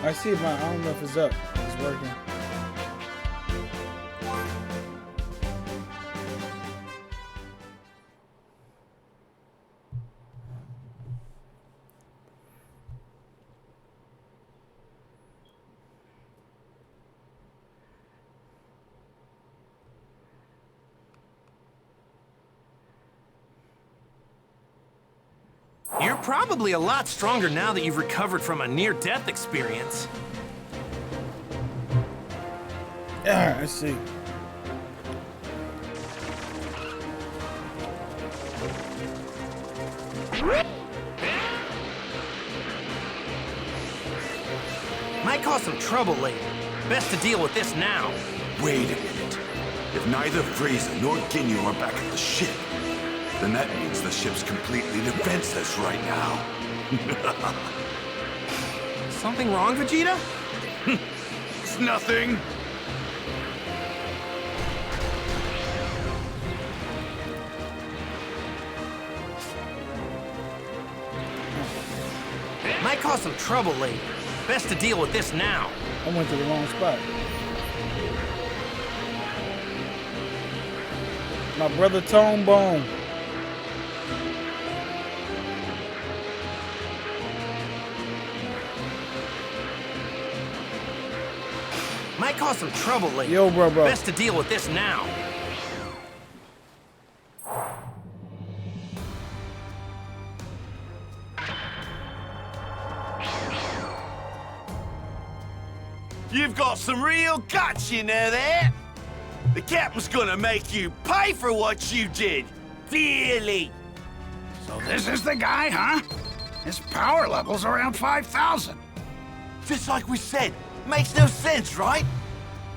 I see it, but I don't know if it's up. It's working. You're probably a lot stronger now that you've recovered from a near-death experience. Yeah, I see. Might cause some trouble later. Best to deal with this now. Wait a minute. If neither Frieza nor Ginyu are back at the ship, then that means the ship's completely defenseless right now. Something wrong, Vegeta? It's nothing. Might cause some trouble later. Best to deal with this now. I went to the wrong spot. My brother Tone Bone. Might cause some trouble later. Yo, bro. Best to deal with this now. You've got some real guts, you know that? The captain's gonna make you pay for what you did. Dearly. So this is the guy, huh? His power level's around 5,000. Just like we said. Makes no sense, right?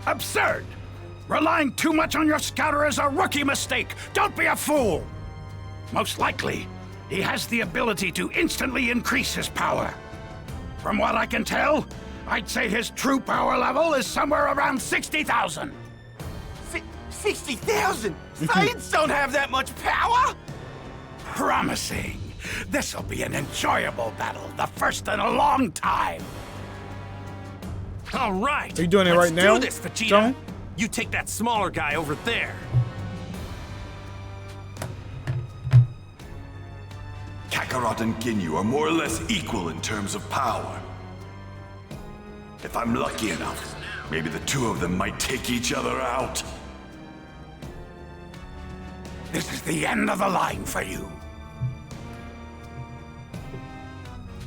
Absurd! Relying too much on your scouter is a rookie mistake. Don't be a fool! Most likely, he has the ability to instantly increase his power. From what I can tell, I'd say his true power level is somewhere around 60,000. 60,000? Saiyans don't have that much power? Promising. This'll be an enjoyable battle, the first in a long time. All right. Are you doing it right now? Let's do this, Vegeta. Tone? You take that smaller guy over there. Kakarot and Ginyu are more or less equal in terms of power. If I'm lucky enough, maybe the two of them might take each other out. This is the end of the line for you.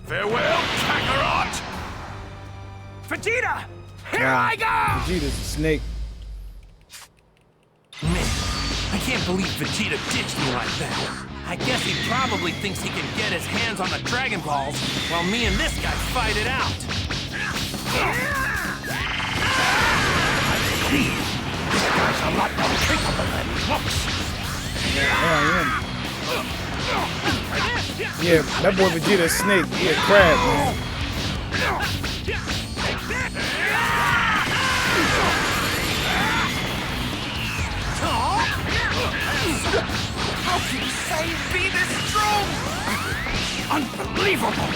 Farewell, Kakarot! Vegeta! Here I go! Vegeta's a snake. Man, I can't believe Vegeta ditched me like that. I guess he probably thinks he can get his hands on the Dragon Balls while me and this guy fight it out. This guy's a lot more capable than he looks. Yeah, that boy Vegeta a snake. He a crab, man. How can you say be this strong? Unbelievable!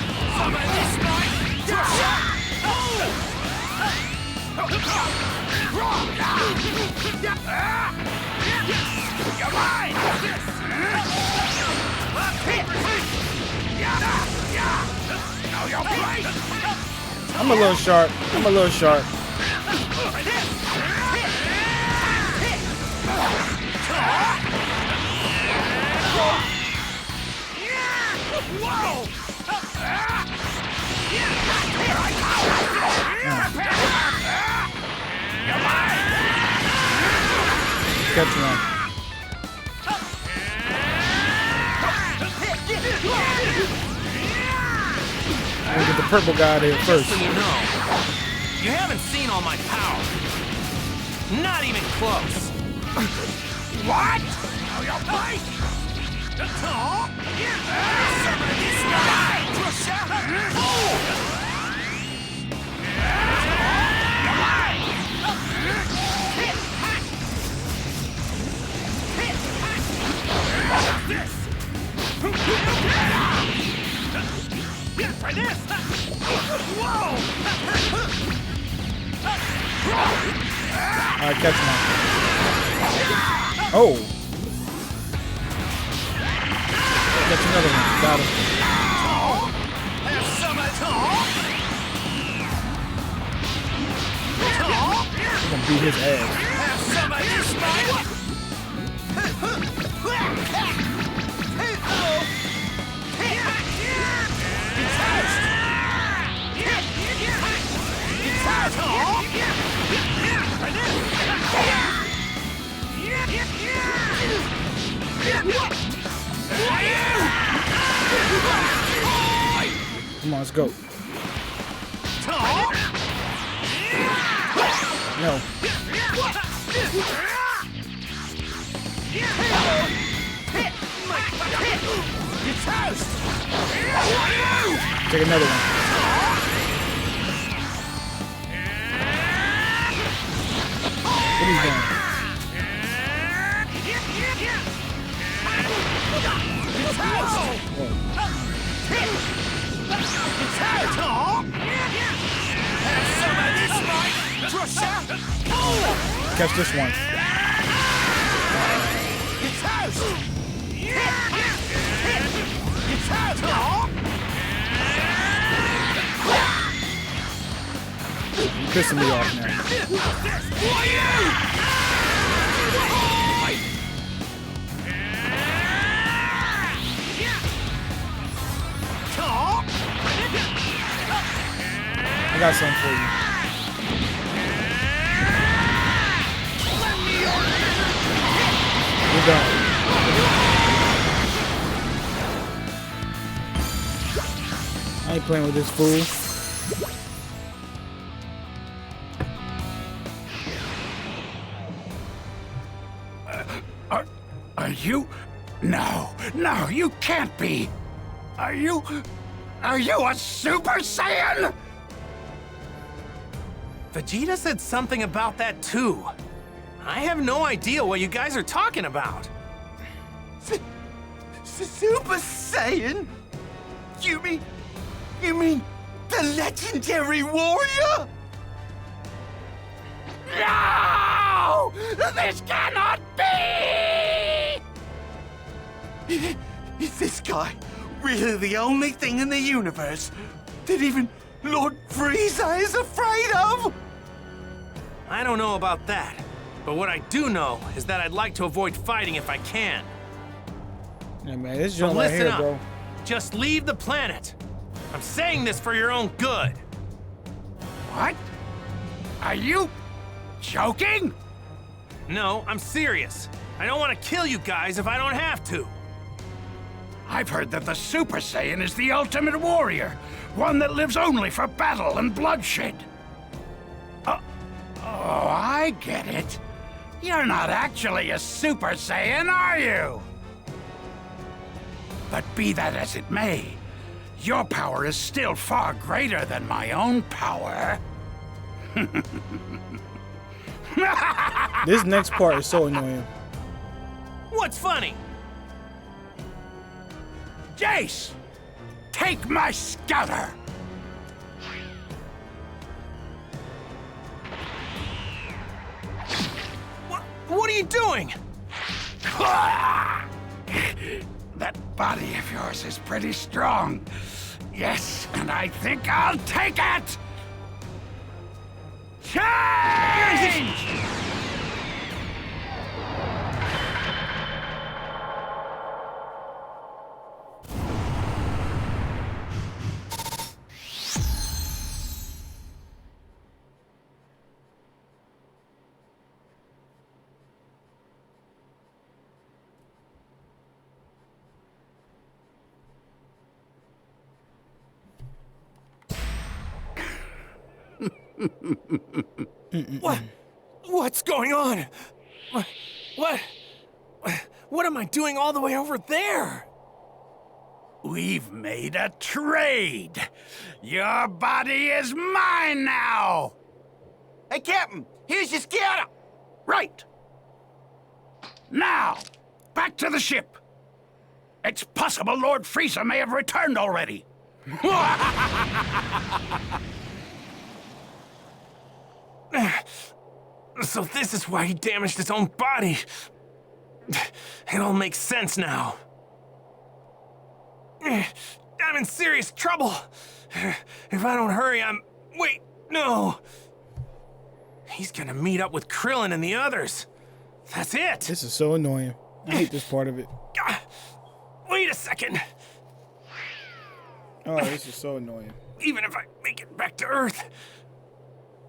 You're mine! Now you're right! I'm a little sharp. Whoa! Catch one. I'm gonna get the purple guy there first. So you know, you haven't seen all my power. Not even close. What? Now you're right! Try this! Whoa! Alright, catch one. Oh. Catch another one. Got him. Have some at all. We're gonna beat his ass. Have some at this fight. Come on, let's go. No. Take another one. What are you doing? Catch this one. You're pissing me off now. I got something for you. You're done. I ain't playing with this fool. Are you? No, you can't be. Are you a Super Saiyan? Vegeta said something about that too. I have no idea what you guys are talking about. Super Saiyan? You mean the legendary warrior? No! This cannot be! Is this guy really the only thing in the universe that even Lord Frieza is afraid of? I don't know about that, but what I do know is that I'd like to avoid fighting if I can. Yeah, man, this So joint right listen here, up. bro. Just leave the planet. I'm saying this for your own good. What? Are you joking? No, I'm serious. I don't want to kill you guys if I don't have to. I've heard that the Super Saiyan is the ultimate warrior, one that lives only for battle and bloodshed. Oh, I get it. You're not actually a Super Saiyan, are you? But be that as it may, your power is still far greater than my own power. This next part is so annoying. What's funny? Jace, take my scouter. What are you doing? That body of yours is pretty strong. Yes, and I think I'll take it! Change! What's going on? What am I doing all the way over there? We've made a trade. Your body is mine now. Hey, Captain, here's your scouter. Right. Now, back to the ship. It's possible Lord Frieza may have returned already. So this is why he damaged his own body. It all makes sense now. I'm in serious trouble. If I don't hurry, Wait, no. He's gonna meet up with Krillin and the others. That's it. This is so annoying. I hate this part of it. Wait a second. Oh, this is so annoying. Even if I make it back to Earth,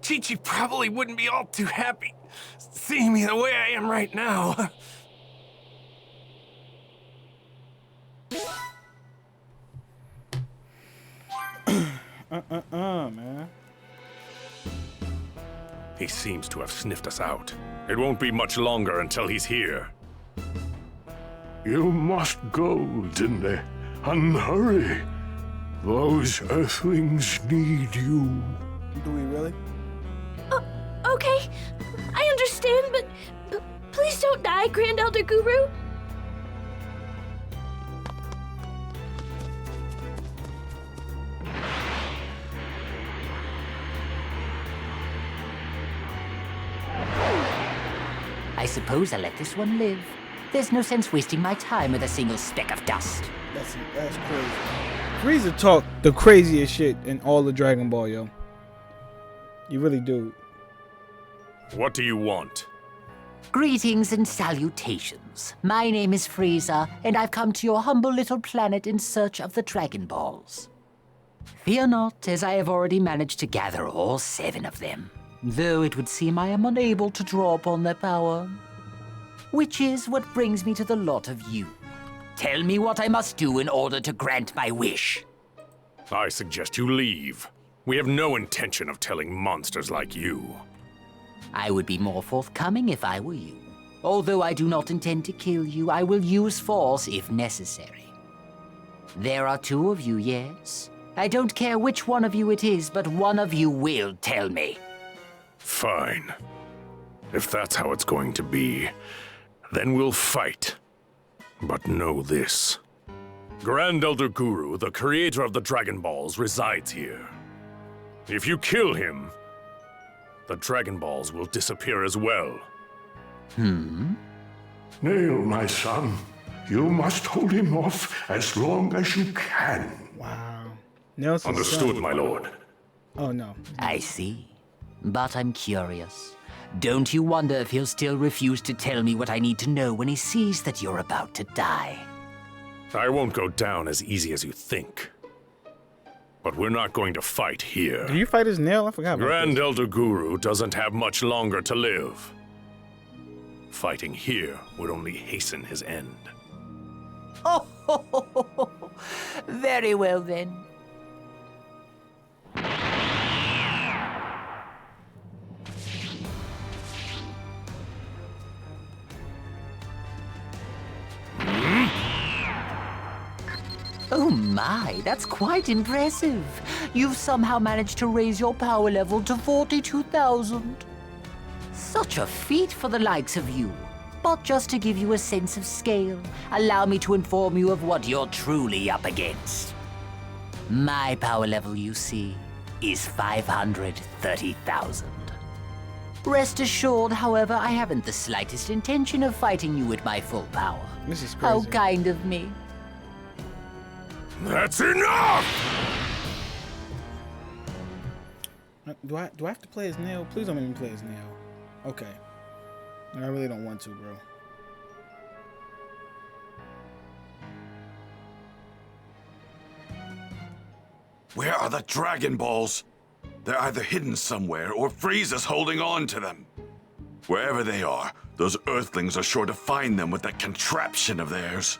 Chi-Chi probably wouldn't be all too happy seeing me the way I am right now. Man. He seems to have sniffed us out. It won't be much longer until he's here. You must go, Dinde, and hurry. Those Earthlings need you. Do we really? Okay, I understand, but please don't die, Grand Elder Guru. I suppose I'll let this one live. There's no sense wasting my time with a single speck of dust. That's crazy. Frieza talk the craziest shit in all of Dragon Ball, yo. You really do. What do you want? Greetings and salutations. My name is Frieza, and I've come to your humble little planet in search of the Dragon Balls. Fear not, as I have already managed to gather all 7 of them, though it would seem I am unable to draw upon their power. Which is what brings me to the lot of you. Tell me what I must do in order to grant my wish. I suggest you leave. We have no intention of telling monsters like you. I would be more forthcoming if I were you. Although I do not intend to kill you, I will use force if necessary. There are 2 of you, yes? I don't care which one of you it is, but one of you will tell me. Fine. If that's how it's going to be, then we'll fight. But know this. Grand Elder Guru, the creator of the Dragon Balls, resides here. If you kill him, the Dragon Balls will disappear as well. Nail, my son. You must hold him off as long as you can. Wow. Nelson's Understood, son. my lord. Oh, no. I see. But I'm curious. Don't you wonder if he'll still refuse to tell me what I need to know when he sees that you're about to die? I won't go down as easy as you think. But we're not going to fight here. Do you fight his nail? I forgot about Grand this. Elder Guru doesn't have much longer to live. Fighting here would only hasten his end. Oh, very well then. Oh my, that's quite impressive. You've somehow managed to raise your power level to 42,000. Such a feat for the likes of you. But just to give you a sense of scale, allow me to inform you of what you're truly up against. My power level, you see, is 530,000. Rest assured, however, I haven't the slightest intention of fighting you at my full power. This is How crazy. kind of me. That's enough! Do I have to play his nail? Please don't make me play his nail. Okay. I really don't want to, bro. Where are the Dragon Balls? They're either hidden somewhere or Frieza's holding on to them. Wherever they are, those Earthlings are sure to find them with that contraption of theirs.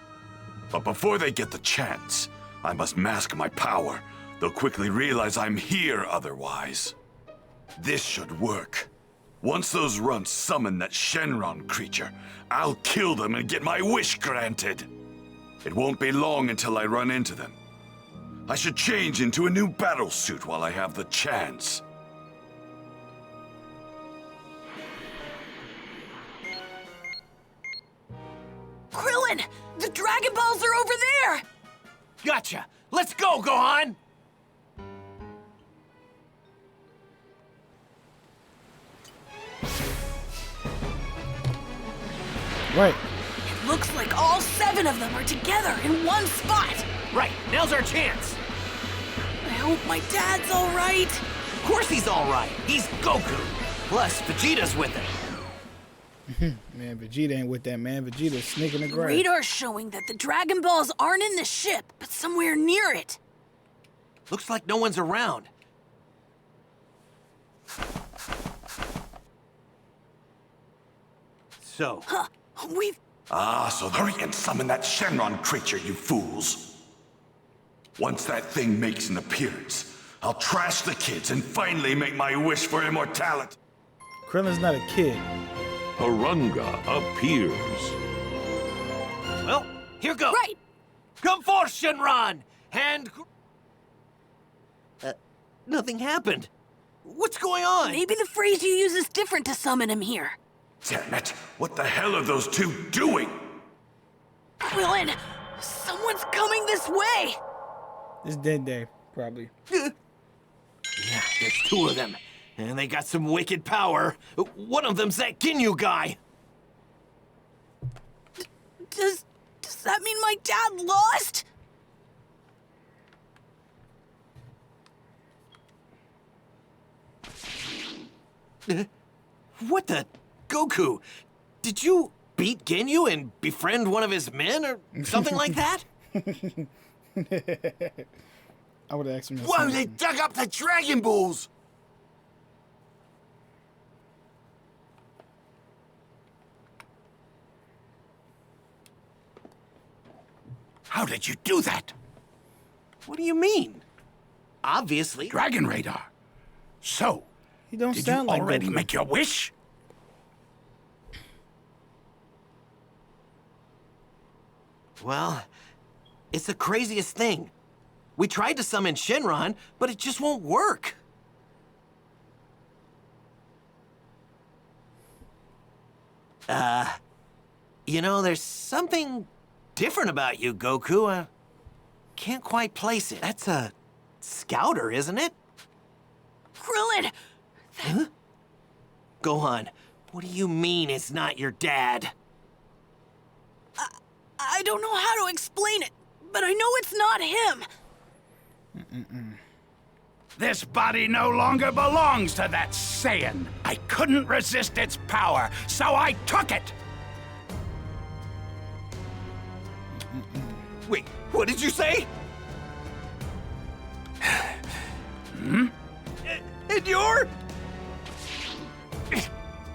But before they get the chance, I must mask my power. They'll quickly realize I'm here otherwise. This should work. Once those runts summon that Shenron creature, I'll kill them and get my wish granted. It won't be long until I run into them. I should change into a new battle suit while I have the chance. Krillin! The Dragon Balls are over there! Gotcha! Let's go, Gohan! Right. It looks like all 7 of them are together in one spot. Right, now's our chance. I hope my dad's all right. Of course he's all right. He's Goku. Plus, Vegeta's with him. Man, Vegeta ain't with that, man. Vegeta's sneaking the grass. Radar's showing that the Dragon Balls aren't in the ship, but somewhere near it. Looks like no one's around. So, Huh, we've... Ah, so hurry and summon that Shenron creature, you fools. Once that thing makes an appearance, I'll trash the kids and finally make my wish for immortality. Krillin's not a kid. Harunga appears. well, here goes. Right! Come forth, Shenron! And... nothing happened. What's going on? Maybe the phrase you use is different to summon him here. Damn it, what the hell are those two doing? Krillin, someone's coming this way! It's Dead Day, probably. Yeah, there's 2 of them. And they got some wicked power. One of them's that Ginyu guy. Does that mean my dad lost? What the... Goku, did you beat Ginyu and befriend one of his men or something like that? I would ask him. Whoa, they dug up the Dragon Balls! How did you do that? What do you mean? Obviously. Dragon Radar. So, He don't did you sound like already Goku. make your wish? Well, it's the craziest thing. We tried to summon Shenron, but it just won't work. You know, there's something different about you, Goku. Can't quite place it. That's a scouter, isn't it? Krillin! Huh? Go on. What do you mean it's not your dad? I don't know how to explain it, but I know it's not him. This body no longer belongs to that Saiyan. I couldn't resist its power, so I took it. Wait, what did you say? And you're...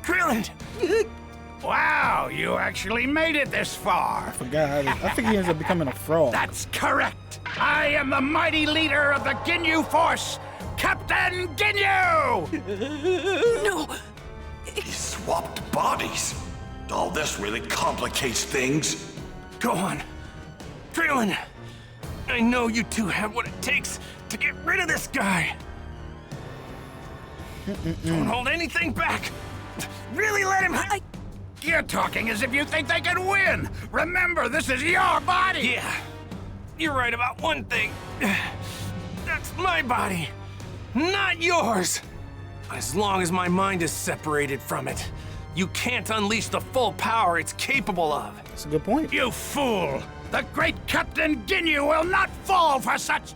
Krillin! Wow, you actually made it this far. I forgot how I think he ends up becoming a frog. That's correct. I am the mighty leader of the Ginyu Force, Captain Ginyu! No, He swapped bodies. All this really complicates things. Go on. Krillin! I know you two have what it takes to get rid of this guy. Don't hold anything back. Really let him... You're talking as if you think they can win. Remember, this is your body. Yeah, you're right about one thing. That's my body, not yours. As long as my mind is separated from it, you can't unleash the full power it's capable of. That's a good point. You fool! The great Captain Ginyu will not fall for such...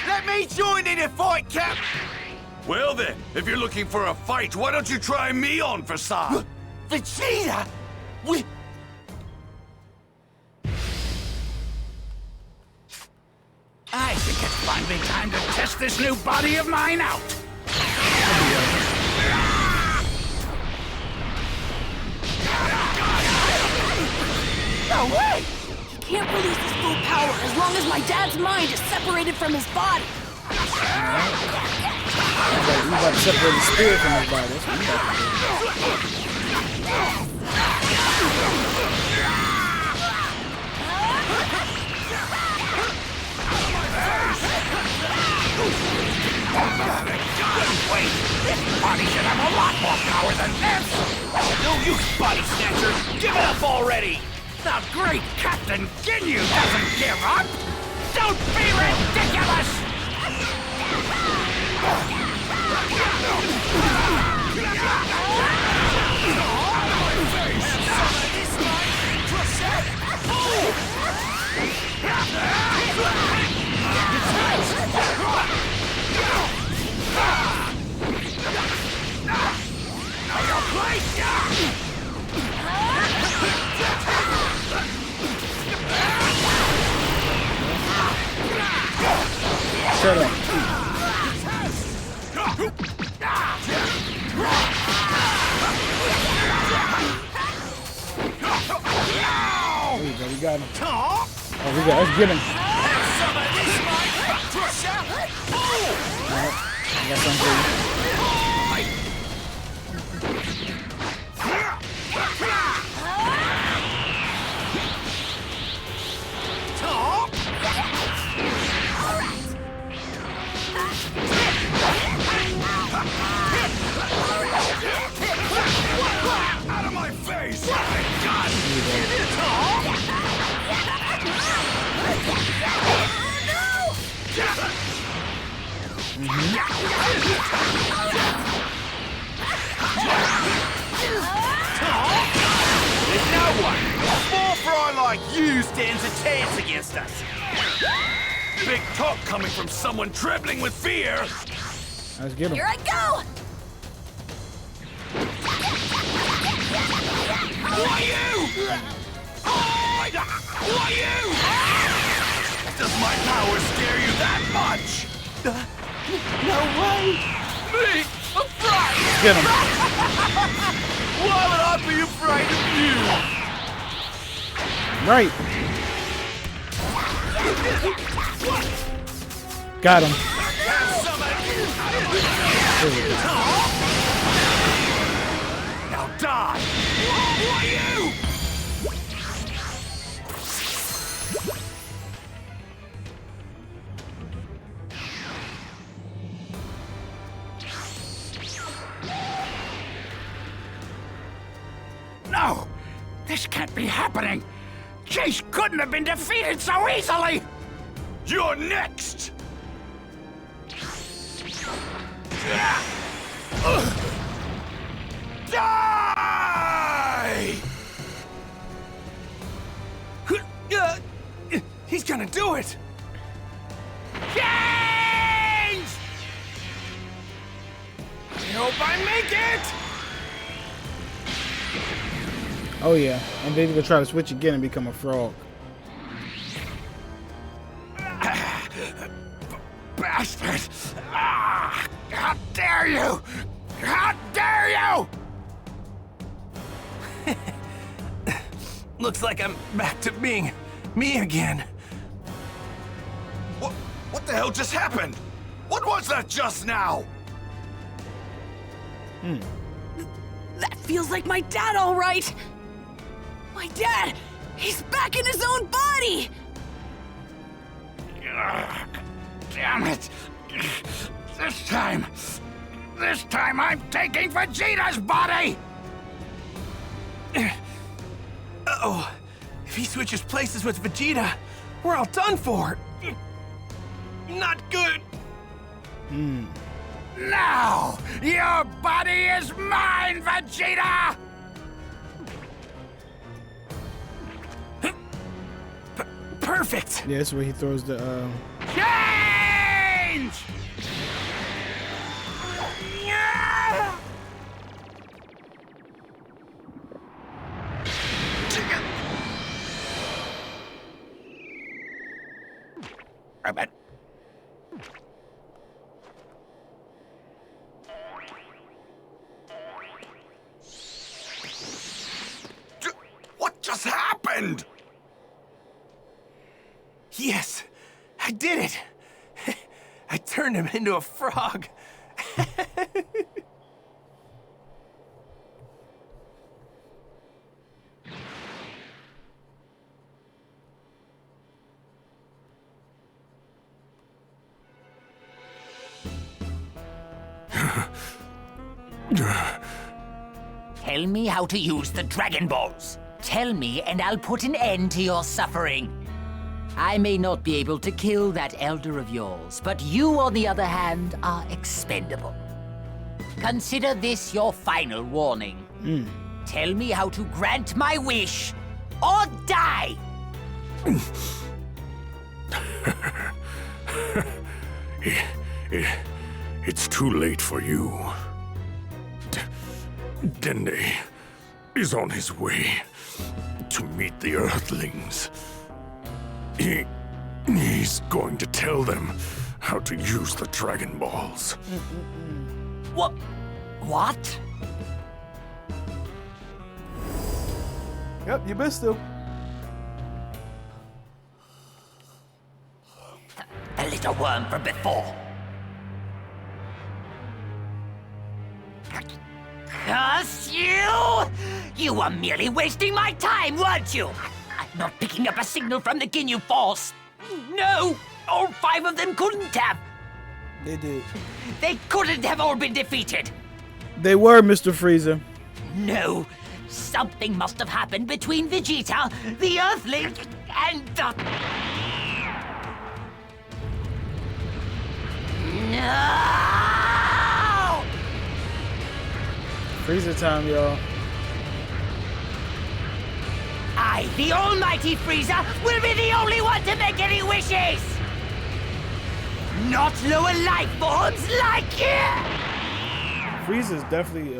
Let me join in the fight, Cap! Well then, if you're looking for a fight, why don't you try me on for size? Vegeta! We... I think it's finally time to test this new body of mine out. no way! He can't release his full power as long as my dad's mind is separated from his body. He's about to separate his spirit from his body. That's what he's about to do. Wait, this body should have a lot more power than this. No use, body snatcher. Give it up already. The great Captain Ginyu doesn't give up. Don't be ridiculous. Shut up. There you go, we got him. Oh, let's get him. Alright, I got something for you. Out of my face! There's no one. A small fry like you stands a chance against us. Big talk coming from someone trembling with fear. Let's get him. Here I go! Who are you? Who are you? Does my power scare you that much? No way! Me? Afraid? Get him. Why would I be afraid of you? Right. Got him. Now die! Who are you? No! This can't be happening! Jace couldn't have been defeated so easily! You're next! Die! He's gonna do it! Change! I hope I make it! Oh yeah, and then he's gonna try to switch again and become a frog. Bastard! Ah, how dare you! How dare you! Looks like I'm back to being me again. What the hell just happened? What was that just now? That feels like my dad, all right. My dad, he's back in his own body. Damn it! This time I'm taking Vegeta's body! Uh-oh. If he switches places with Vegeta, we're all done for. Not good. Now, your body is mine, Vegeta! Perfect. Yeah, that's where he throws the Change! Rabbit. What just happened? Yes, I did it. I turned him into a frog. Tell me how to use the Dragon Balls. Tell me and I'll put an end to your suffering. I may not be able to kill that elder of yours, but you, on the other hand, are expendable. Consider this your final warning. Tell me how to grant my wish, or die! It's too late for you. Dende is on his way to meet the Earthlings. He's going to tell them how to use the Dragon Balls. What? Yep, you missed him. The little worm from before. Curse you! You were merely wasting my time, weren't you? I'm not picking up a signal from the Ginyu Force. No! All 5 of them couldn't have. They did. They couldn't have all been defeated. They were, Mr. Freezer. No. Something must have happened between Vegeta, the Earthling, and the... No! Freezer time, y'all. I, the Almighty Frieza, will be the only one to make any wishes! Not lower life forms like you! Frieza's definitely,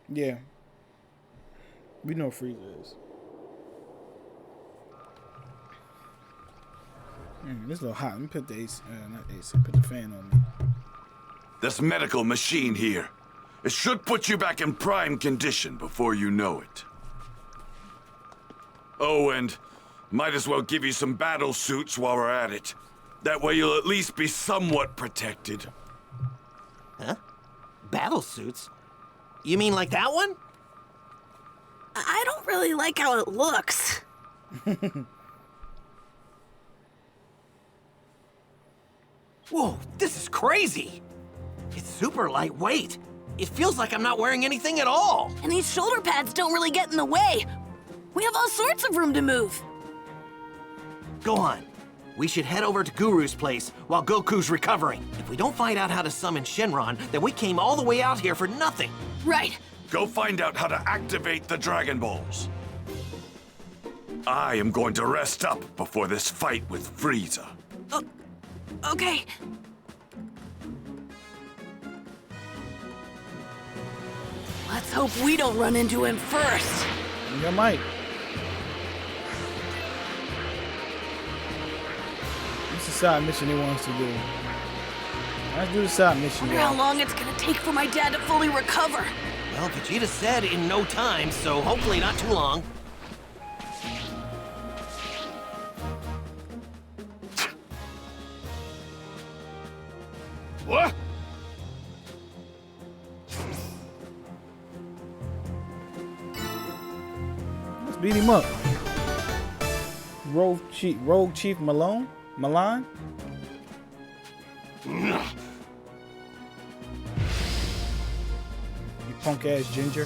yeah. We know Frieza is. This a little hot. Let me put the AC, not AC, put the fan on me. This medical machine here, it should put you back in prime condition before you know it. Oh, and might as well give you some battle suits while we're at it. That way you'll at least be somewhat protected. Huh? Battle suits? You mean like that one? I don't really like how it looks. Whoa, this is crazy! It's super lightweight. It feels like I'm not wearing anything at all. And these shoulder pads don't really get in the way. We have all sorts of room to move. Go on. We should head over to Guru's place while Goku's recovering. If we don't find out how to summon Shenron, then we came all the way out here for nothing. Right. Go find out how to activate the Dragon Balls. I am going to rest up before this fight with Frieza. Okay. Let's hope we don't run into him first. You might. What's the side mission he wants to do? Let's do the side mission. Wonder how long it's gonna take for my dad to fully recover. Well, Vegeta said in no time, so hopefully not too long. What? Let's beat him up. Rogue Chief Milan? You punk ass ginger.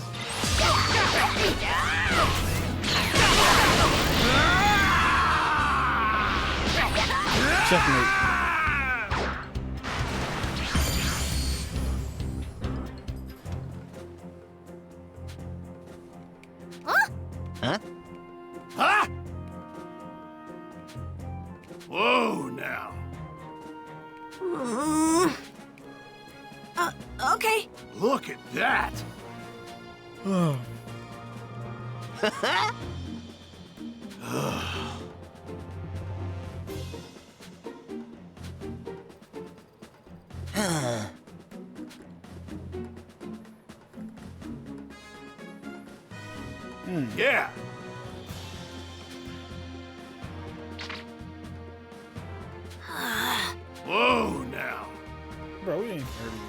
Checkmate. Huh? Huh? Whoa, now. Okay. Look at that. Yeah. Whoa, now. Bro, we ain't hurting you.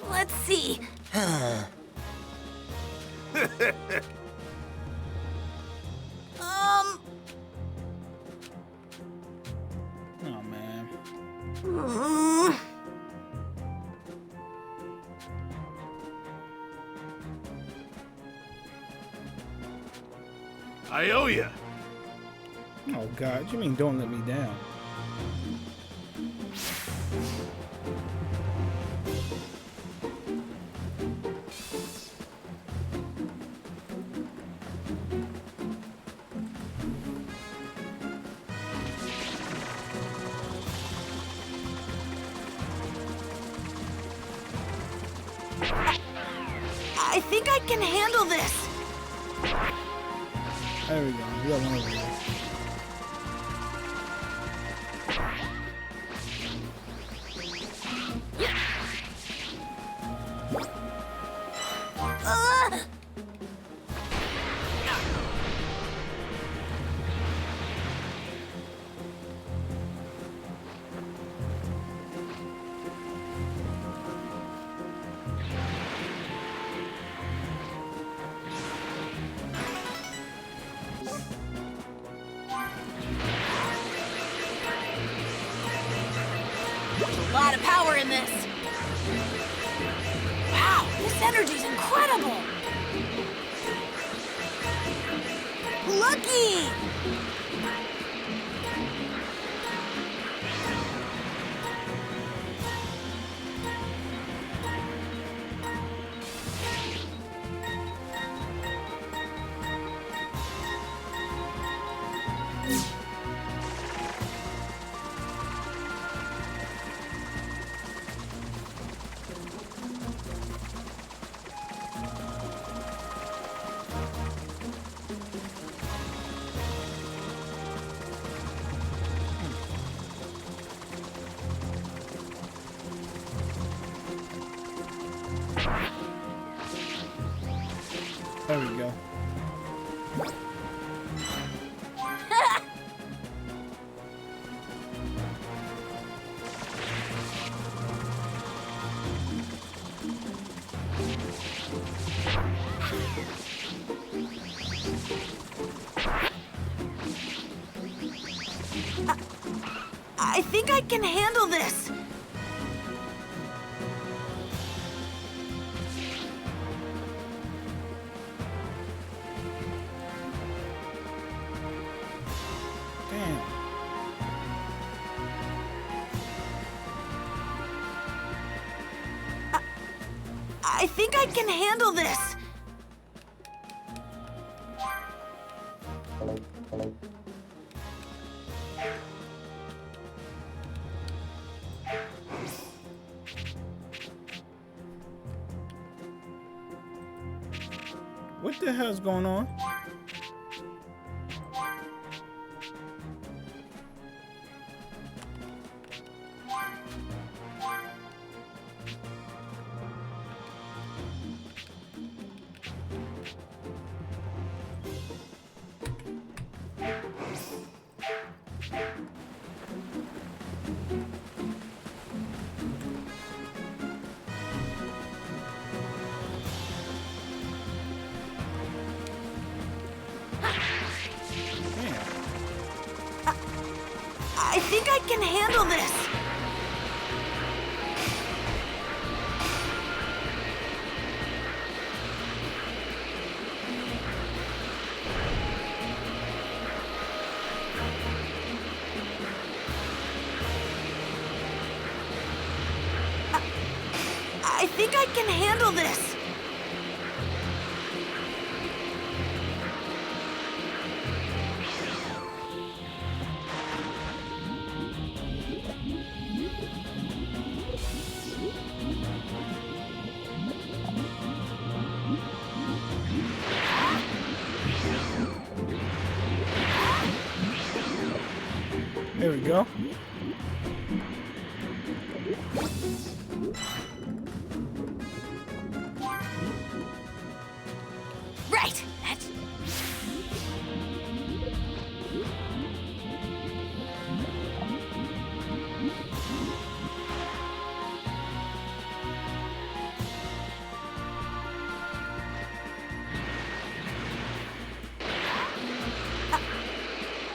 Let's see. Oh, man. I owe you. Oh God, what you mean don't let me down? I think I can handle this. There we go. We got one over there. A lot of power in this. Wow, this energy's incredible. Lucky! There we go. I think I can handle this. Damn. I think I can handle this. What the hell's going on? I think I can handle this. I think I can handle this. There we go. Right. That's...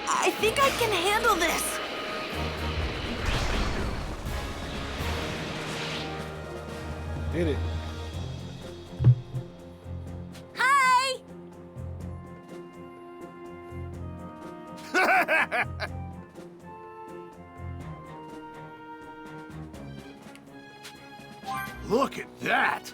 I think I can handle this. Did it. Hi! Look at that!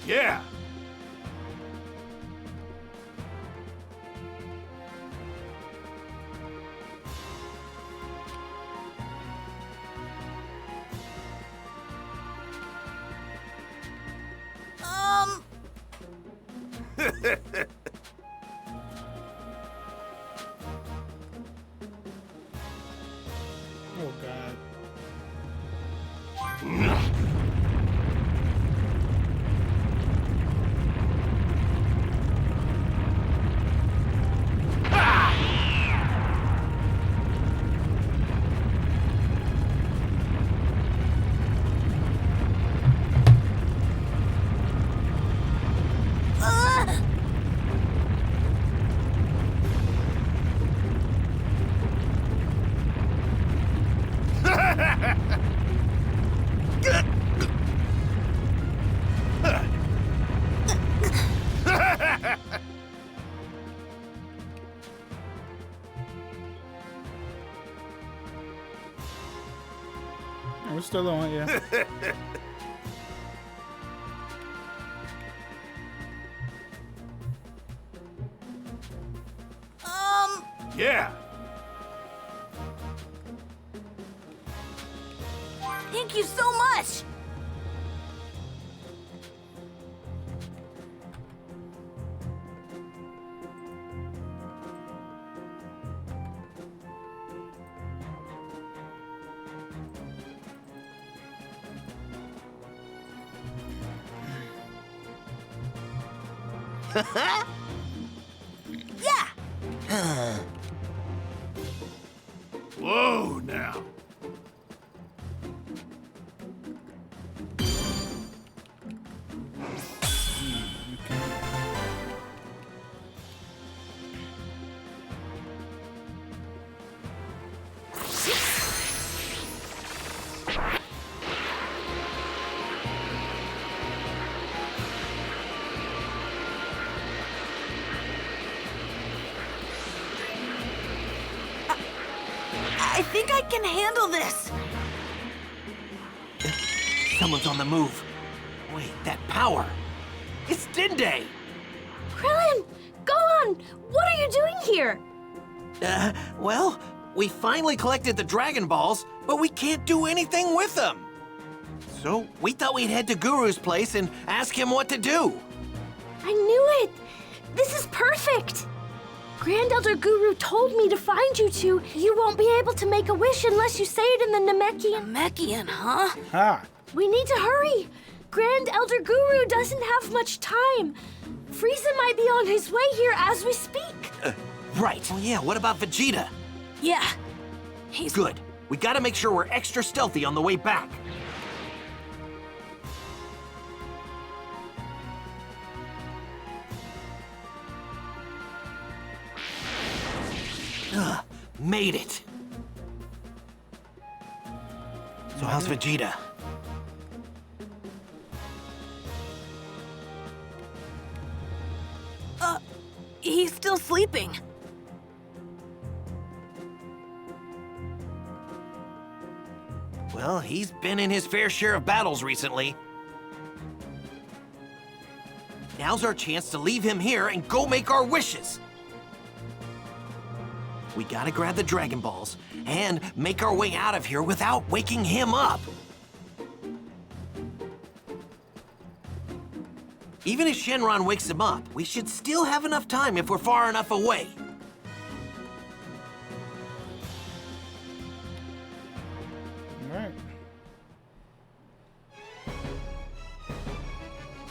Yeah! Oh God. We're still on, yeah. Yeah! Thank you so much! Yeah! Whoa, now. I think I can handle this. Someone's on the move. Wait, that power. It's Dende! Krillin, go on! What are you doing here? Well, we finally collected the Dragon Balls, but we can't do anything with them. So we thought we'd head to Guru's place and ask him what to do. I knew it! This is perfect! Grand Elder Guru told me to find you two. You won't be able to make a wish unless you say it in the Namekian. Namekian, huh? Ha! We need to hurry! Grand Elder Guru doesn't have much time. Frieza might be on his way here as we speak. Right. Well, yeah, what about Vegeta? Yeah. He's Good. We gotta make sure we're extra stealthy on the way back. Made it. So how's Vegeta? He's still sleeping. Well, he's been in his fair share of battles recently. Now's our chance to leave him here and go make our wishes. We gotta grab the Dragon Balls and make our way out of here without waking him up. Even if Shenron wakes him up, we should still have enough time if we're far enough away. Alright.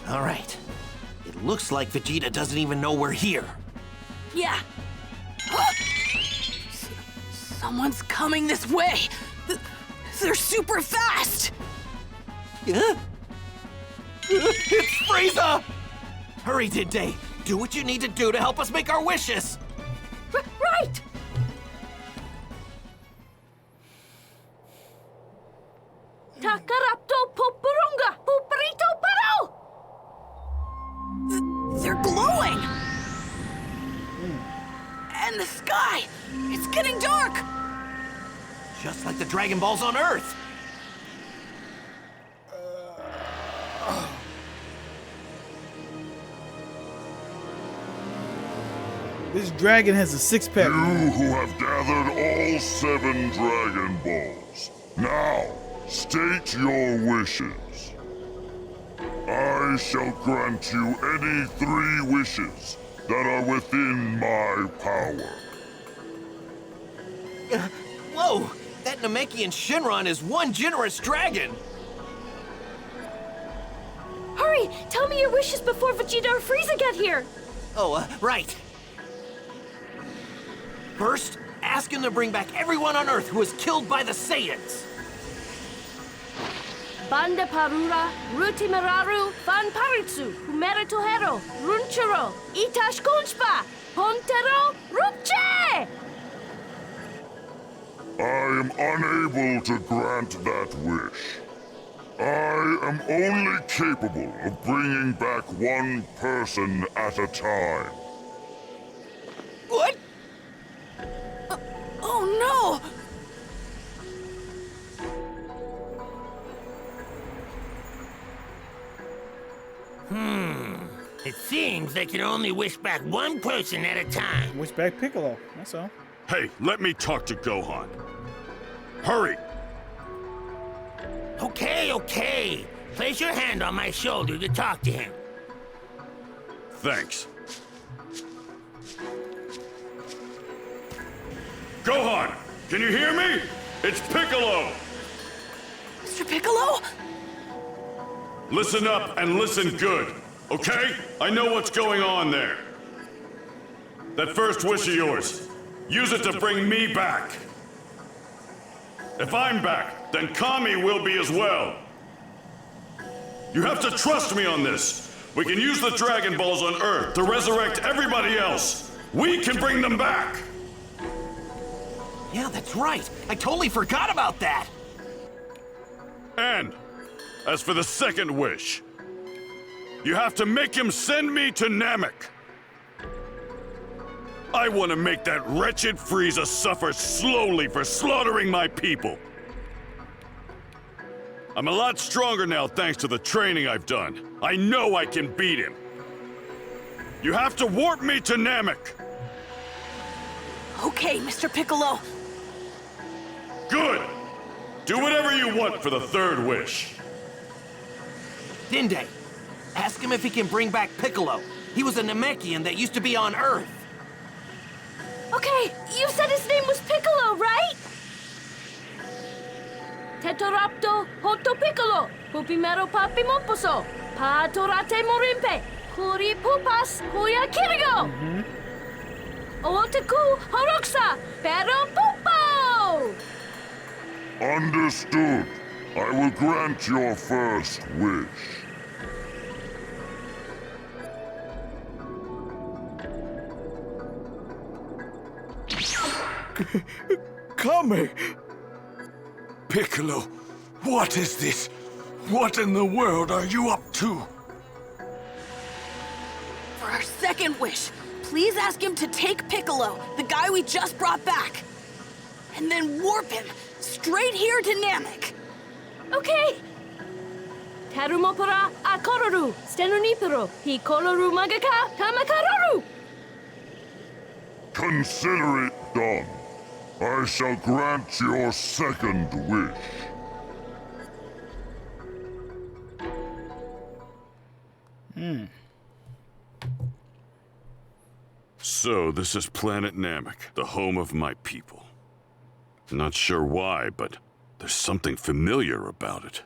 All right. It looks like Vegeta doesn't even know we're here. Yeah. Someone's coming this way. They're super fast. It's Frieza! Hurry, Dinde. Do what you need to do to help us make our wishes. Right! Kakarot Pupurunga Puperito Paro! They're glowing! And the sky! It's getting dark! Just like the Dragon Balls on Earth. This dragon has a six-pack. You who have gathered all 7 Dragon Balls, now state your wishes. I shall grant you any 3 wishes that are within my power. Whoa! That Namekian Shinron is one generous dragon! Hurry! Tell me your wishes before Vegeta or Frieza get here! Oh, right. First, ask him to bring back everyone on Earth who was killed by the Saiyans. Bande Parura, Rutimeraru, Van Paritsu, Humeritohero, Runchero, Itash Kunspa, Pontero, Rupche! I am unable to grant that wish. I am only capable of bringing back one person at a time. What? Oh no! It seems they can only wish back one person at a time. Wish back Piccolo, that's all. Hey, let me talk to Gohan. Hurry! Okay. Place your hand on my shoulder to talk to him. Thanks. Gohan, can you hear me? It's Piccolo! Mr. Piccolo? Listen up and listen good, okay? I know what's going on there. That first wish of yours, use it to bring me back. If I'm back, then Kami will be as well. You have to trust me on this. We can use the Dragon Balls on Earth to resurrect everybody else. We can bring them back. Yeah, that's right. I totally forgot about that. And as for the second wish, you have to make him send me to Namek. I want to make that wretched Frieza suffer slowly for slaughtering my people. I'm a lot stronger now thanks to the training I've done. I know I can beat him. You have to warp me to Namek. Okay, Mr. Piccolo. Good. Do whatever you want for the third wish. Dinde, ask him if he can bring back Piccolo. He was a Namekian that used to be on Earth. Okay, you said his name was Piccolo, right? Tetorapto Hoto Piccolo, Pupimero Papi Momposo, Patorate Morimpe, Kuri Pupas, Kuya Kirigo! Oteku Horoksa, Pero Pupo! Understood. I will grant your first wish. Kami! Piccolo, what is this? What in the world are you up to? For our second wish, please ask him to take Piccolo, the guy we just brought back, and then warp him straight here to Namek. Okay. Tarumopora Akororu, Stenunipero, Hikoloru Magaka, Tamakaroru! Consider it done. I shall grant your second wish. So, this is planet Namek, the home of my people. Not sure why, but there's something familiar about it.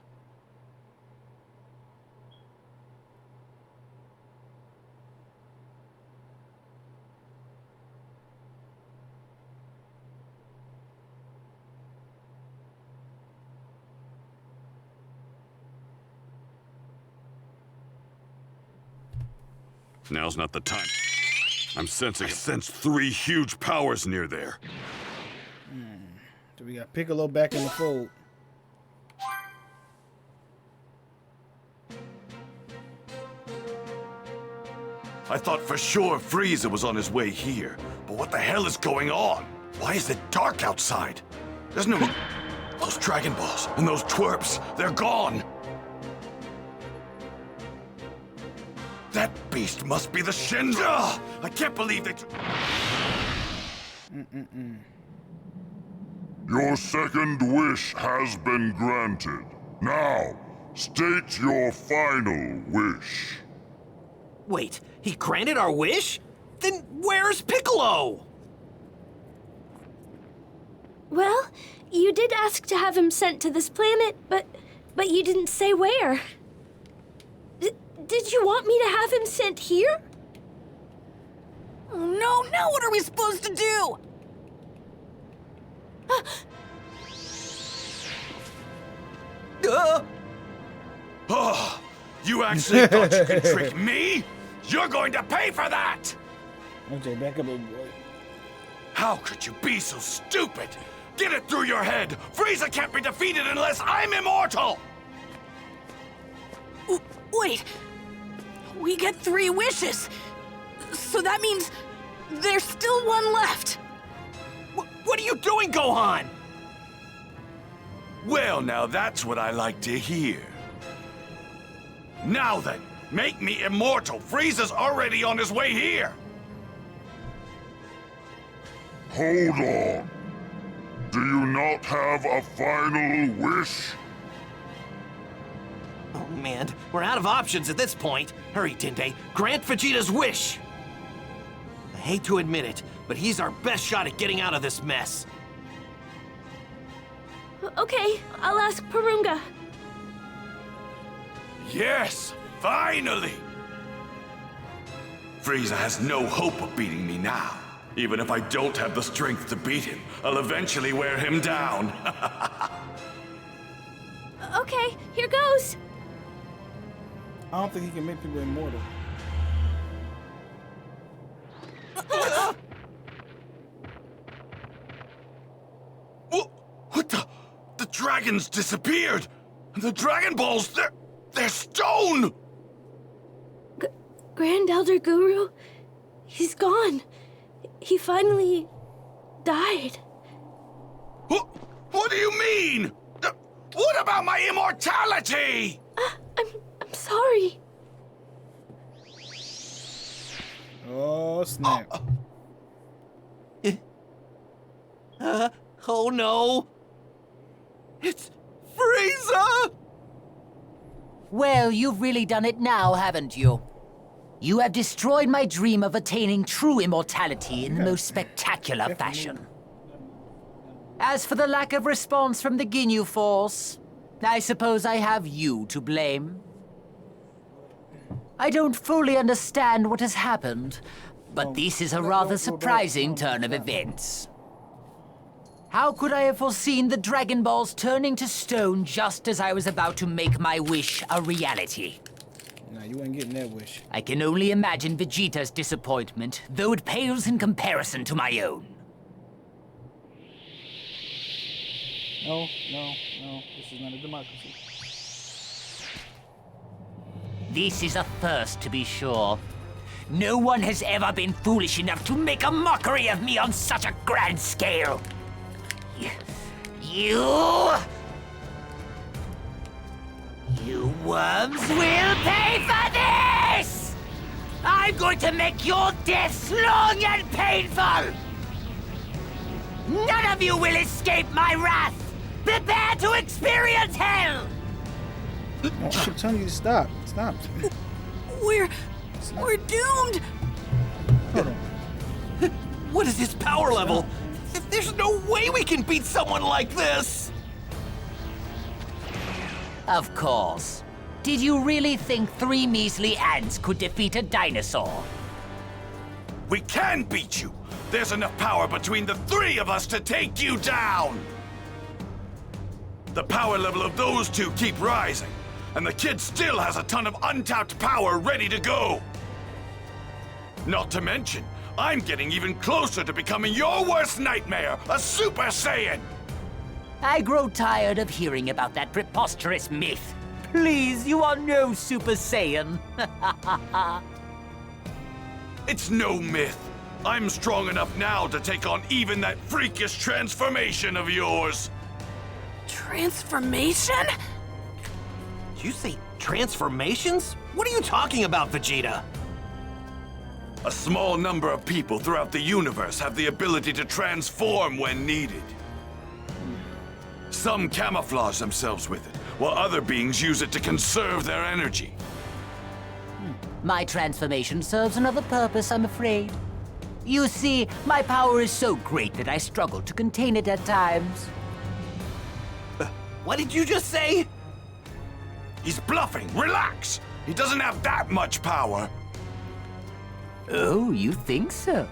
Now's not the time. I sense 3 huge powers near there. So we got Piccolo back in the fold. I thought for sure Frieza was on his way here. But what the hell is going on? Why is it dark outside? There's no... Those Dragon Balls and those twerps, they're gone. That beast must be the Shinra! I can't believe it. Your second wish has been granted. Now, state your final wish. Wait, he granted our wish? Then where's Piccolo? Well, you did ask to have him sent to this planet, but you didn't say where. Did you want me to have him sent here? Oh no, now what are we supposed to do? Oh, you actually thought you could trick me? You're going to pay for that! Okay, back up, baby boy. How could you be so stupid? Get it through your head! Frieza can't be defeated unless I'm immortal! Wait, we get 3 wishes. So that means there's still one left. What are you doing, Gohan? Well, now that's what I like to hear. Now then, make me immortal. Frieza's already on his way here. Hold on. Do you not have a final wish? Oh man, we're out of options at this point. Hurry, Tinte, grant Vegeta's wish. I hate to admit it, but he's our best shot at getting out of this mess. Okay, I'll ask Porunga. Yes, finally! Frieza has no hope of beating me now. Even if I don't have the strength to beat him, I'll eventually wear him down. Okay, here goes. I don't think he can make people immortal. What the? The dragons disappeared! And the Dragon Balls, they're stone! Grand Elder Guru, he's gone. He finally died. What do you mean? What about my immortality? I'm sorry. Oh, snap. Oh no! It's Frieza! Well, you've really done it now, haven't you? You have destroyed my dream of attaining true immortality in the most spectacular fashion. As for the lack of response from the Ginyu Force, I suppose I have you to blame. I don't fully understand what has happened, but this is a rather surprising turn of events. How could I have foreseen the Dragon Balls turning to stone just as I was about to make my wish a reality? Nah, you ain't getting that wish. I can only imagine Vegeta's disappointment, though it pales in comparison to my own. No. This is not a democracy. This is a first, to be sure. No one has ever been foolish enough to make a mockery of me on such a grand scale. You worms will pay for this! I'm going to make your deaths long and painful! None of you will escape my wrath! Prepare to experience hell! I'm telling you to stop. Stop. We're doomed! Hold on. What is his power level? There's no way we can beat someone like this! Of course. Did you really think 3 measly ants could defeat a dinosaur? We can beat you! There's enough power between the 3 of us to take you down! The power level of those 2 keep rising, and the kid still has a ton of untapped power ready to go! Not to mention, I'm getting even closer to becoming your worst nightmare, a Super Saiyan! I grow tired of hearing about that preposterous myth. Please, you are no Super Saiyan. It's no myth. I'm strong enough now to take on even that freakish transformation of yours. Transformation? Did you say transformations? What are you talking about, Vegeta? A small number of people throughout the universe have the ability to transform when needed. Some camouflage themselves with it, while other beings use it to conserve their energy. My transformation serves another purpose, I'm afraid. You see, my power is so great that I struggle to contain it at times. What did you just say? He's bluffing. Relax. He doesn't have that much power. Oh, you think so?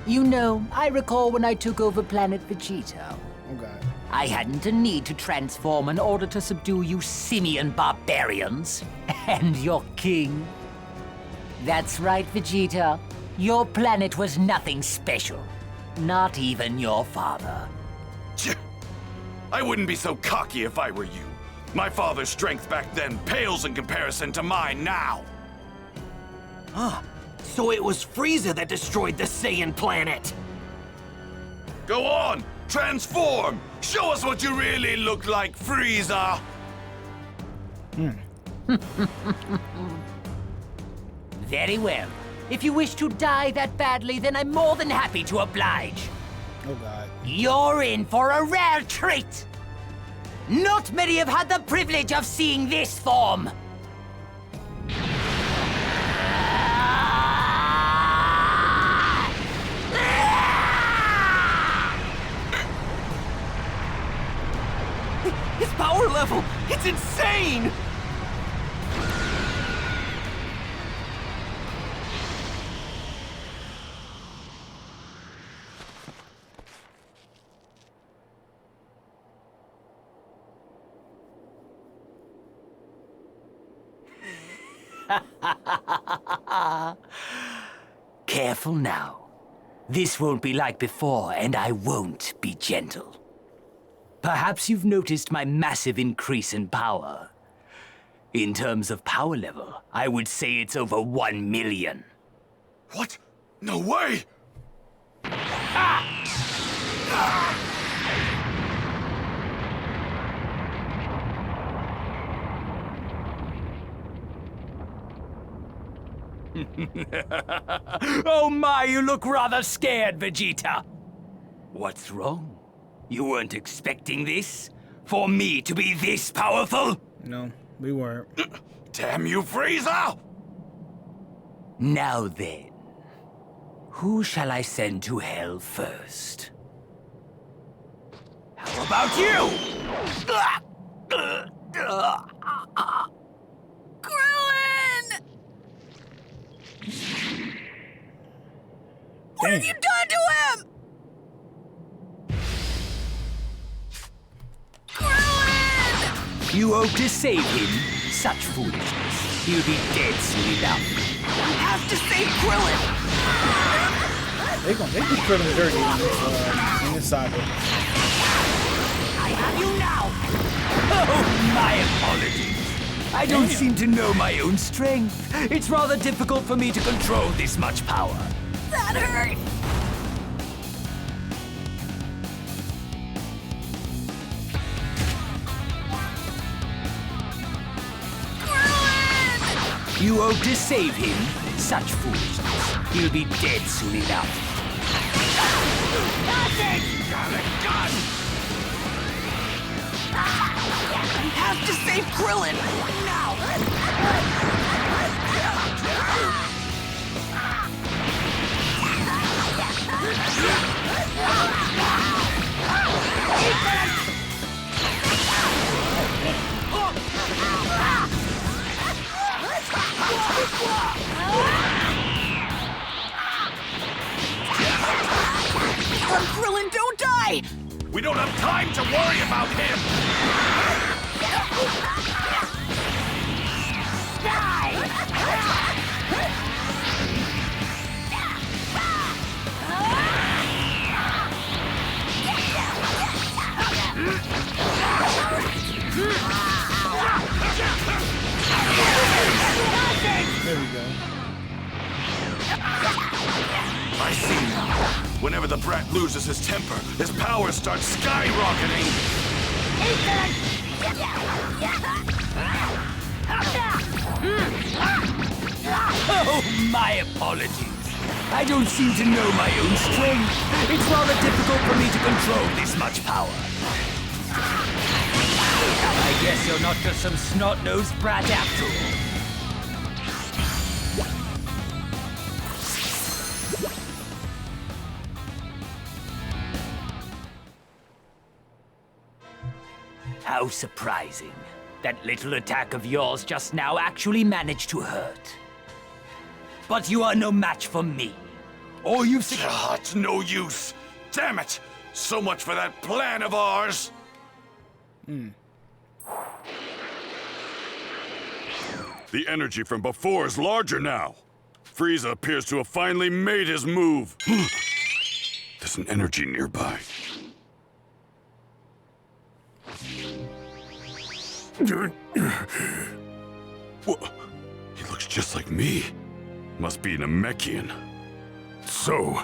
You know, I recall when I took over planet Vegeta. Okay. I hadn't a need to transform in order to subdue you simian barbarians and your king. That's right, Vegeta. Your planet was nothing special. Not even your father. I wouldn't be so cocky if I were you. My father's strength back then pales in comparison to mine now. So it was Frieza that destroyed the Saiyan planet. Go on! Transform! Show us what you really look like, Frieza! Very well. If you wish to die that badly, then I'm more than happy to oblige. Oh, God. You're in for a rare treat! Not many have had the privilege of seeing this form. His power level, it's insane! Careful now. This won't be like before, and I won't be gentle. Perhaps you've noticed my massive increase in power. In terms of power level, I would say it's over 1 million. What? No way! Oh my, you look rather scared, Vegeta. What's wrong? You weren't expecting this? For me to be this powerful? No, we weren't. Damn you, Frieza! Now then, who shall I send to hell first? How about you? Krillin! What have you done to him? Krillin! You hope to save him? Such foolishness. He'll be dead soon enough. You have to save Krillin! They keep Krillin dirty in this saga. I have you now! Oh, my apologies. I don't seem to know my own strength. It's rather difficult for me to control this much power. That hurt! Krillin! You hope to save him? Such foolishness. He'll be dead soon enough. You have to save Krillin! Now! Krillin, don't die! We don't have time to worry about him! I see now. Whenever the brat loses his temper, his power starts skyrocketing. Oh, my apologies. I don't seem to know my own strength. It's rather difficult for me to control this much power. I guess you're not just some snot-nosed brat after all. How surprising. That little attack of yours just now actually managed to hurt. But you are no match for me. Or you've... It's no use. Damn it. So much for that plan of ours. The energy from before is larger now. Frieza appears to have finally made his move. There's an energy nearby. What? He looks just like me. Must be Namekian. So,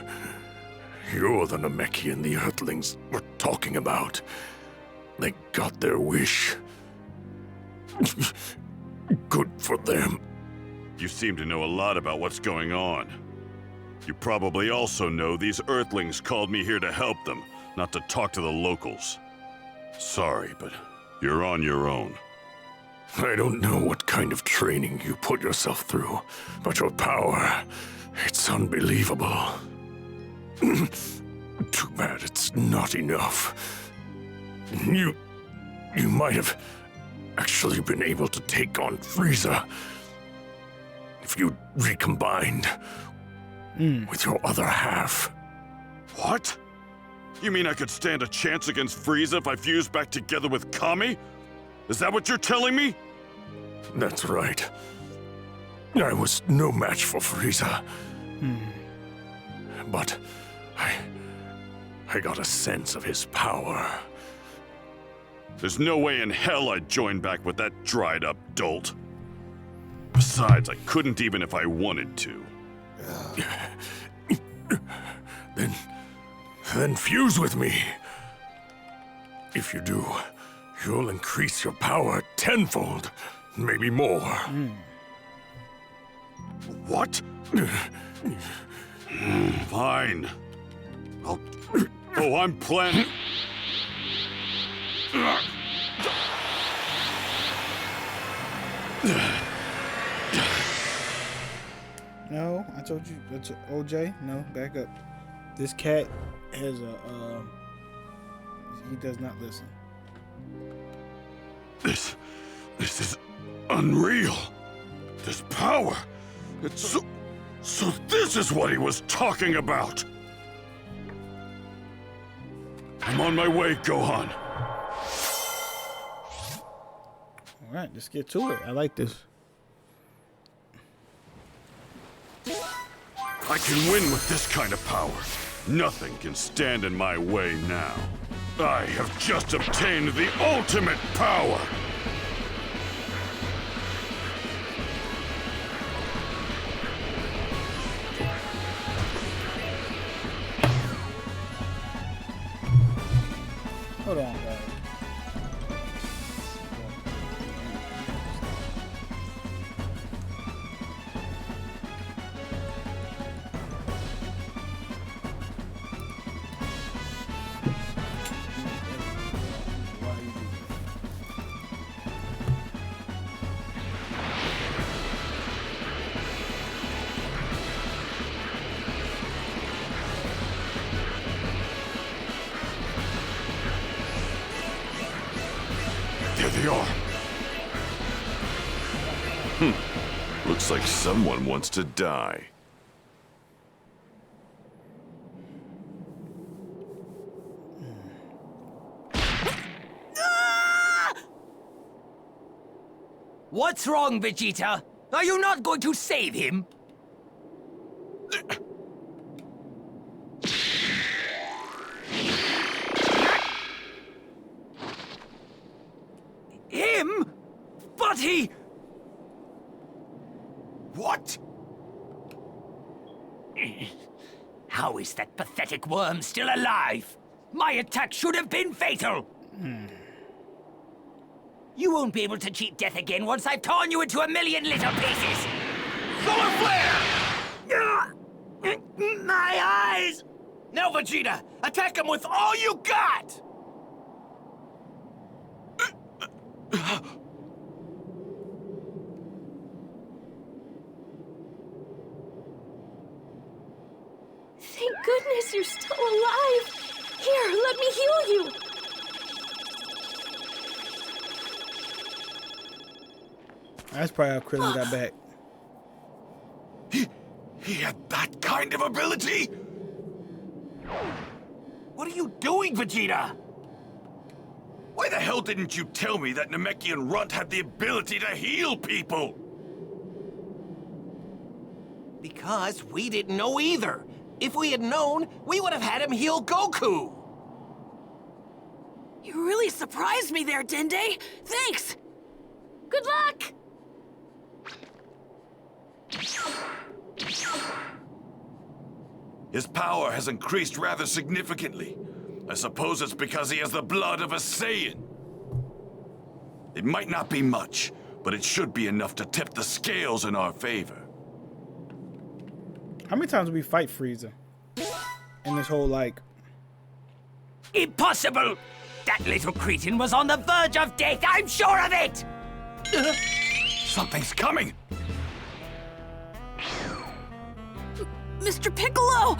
you're the Namekian the Earthlings were talking about. They got their wish. Good for them. You seem to know a lot about what's going on. You probably also know these Earthlings called me here to help them, not to talk to the locals. Sorry, but you're on your own. I don't know what kind of training you put yourself through, but your power, it's unbelievable. Too bad it's not enough. You might have actually been able to take on Frieza if you recombined with your other half. What? You mean I could stand a chance against Frieza if I fused back together with Kami? Is that what you're telling me? That's right. I was no match for Frieza. But I got a sense of his power. There's no way in hell I'd join back with that dried-up dolt. Besides, I couldn't even if I wanted to. Then fuse with me. If you do, you'll increase your power tenfold, maybe more. What? Fine. I'm planning... No, I told you. That's OJ. No, back up. This cat has a. He does not listen. This is unreal. This power. It's so this is what he was talking about. I'm on my way, Gohan. All right, let's get to it. I like this. I can win with this kind of power. Nothing can stand in my way now. I have just obtained the ultimate power. Hold on, guys. There they are. Looks like someone wants to die. What's wrong, Vegeta? Are you not going to save him? Him? But he... What? How is that pathetic worm still alive? My attack should have been fatal! You won't be able to cheat death again once I've torn you into a million little pieces! Solar flare! My eyes! Now, Vegeta, attack him with all you got! Thank goodness you're still alive. Here, let me heal you. That's probably how Krillin got back. He had that kind of ability? What are you doing, Vegeta? Why the hell didn't you tell me that Namekian Runt had the ability to heal people? Because we didn't know either. If we had known, we would have had him heal Goku. You really surprised me there, Dende. Thanks. Good luck. His power has increased rather significantly. I suppose it's because he has the blood of a Saiyan. It might not be much, but it should be enough to tip the scales in our favor. How many times did we fight Frieza? In this whole, like... Impossible! That little cretin was on the verge of death, I'm sure of it! Something's coming! Mr. Piccolo!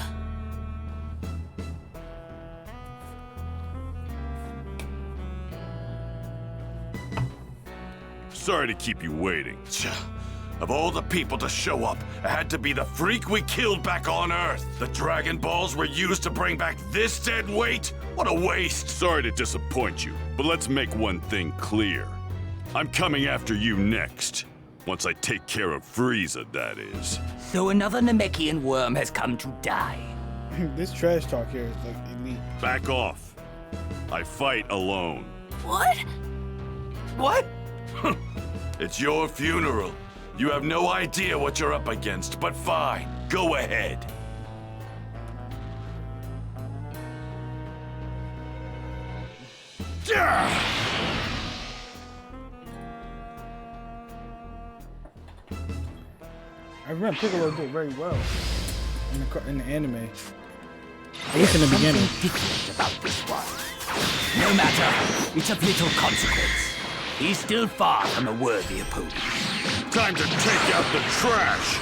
Sorry to keep you waiting. Of all the people to show up, it had to be the freak we killed back on Earth. The Dragon Balls were used to bring back this dead weight? What a waste! Sorry to disappoint you, but let's make one thing clear. I'm coming after you next. Once I take care of Frieza, that is. So another Namekian worm has come to die. This trash talk here is like elite. Back off. I fight alone. What? What? It's your funeral. You have no idea what you're up against, but fine. Go ahead. I remember Piccolo did very well in the anime. At least in the beginning. Something different about this one. No matter, it's of little consequence. He's still far from a worthy opponent. Time to take out the trash!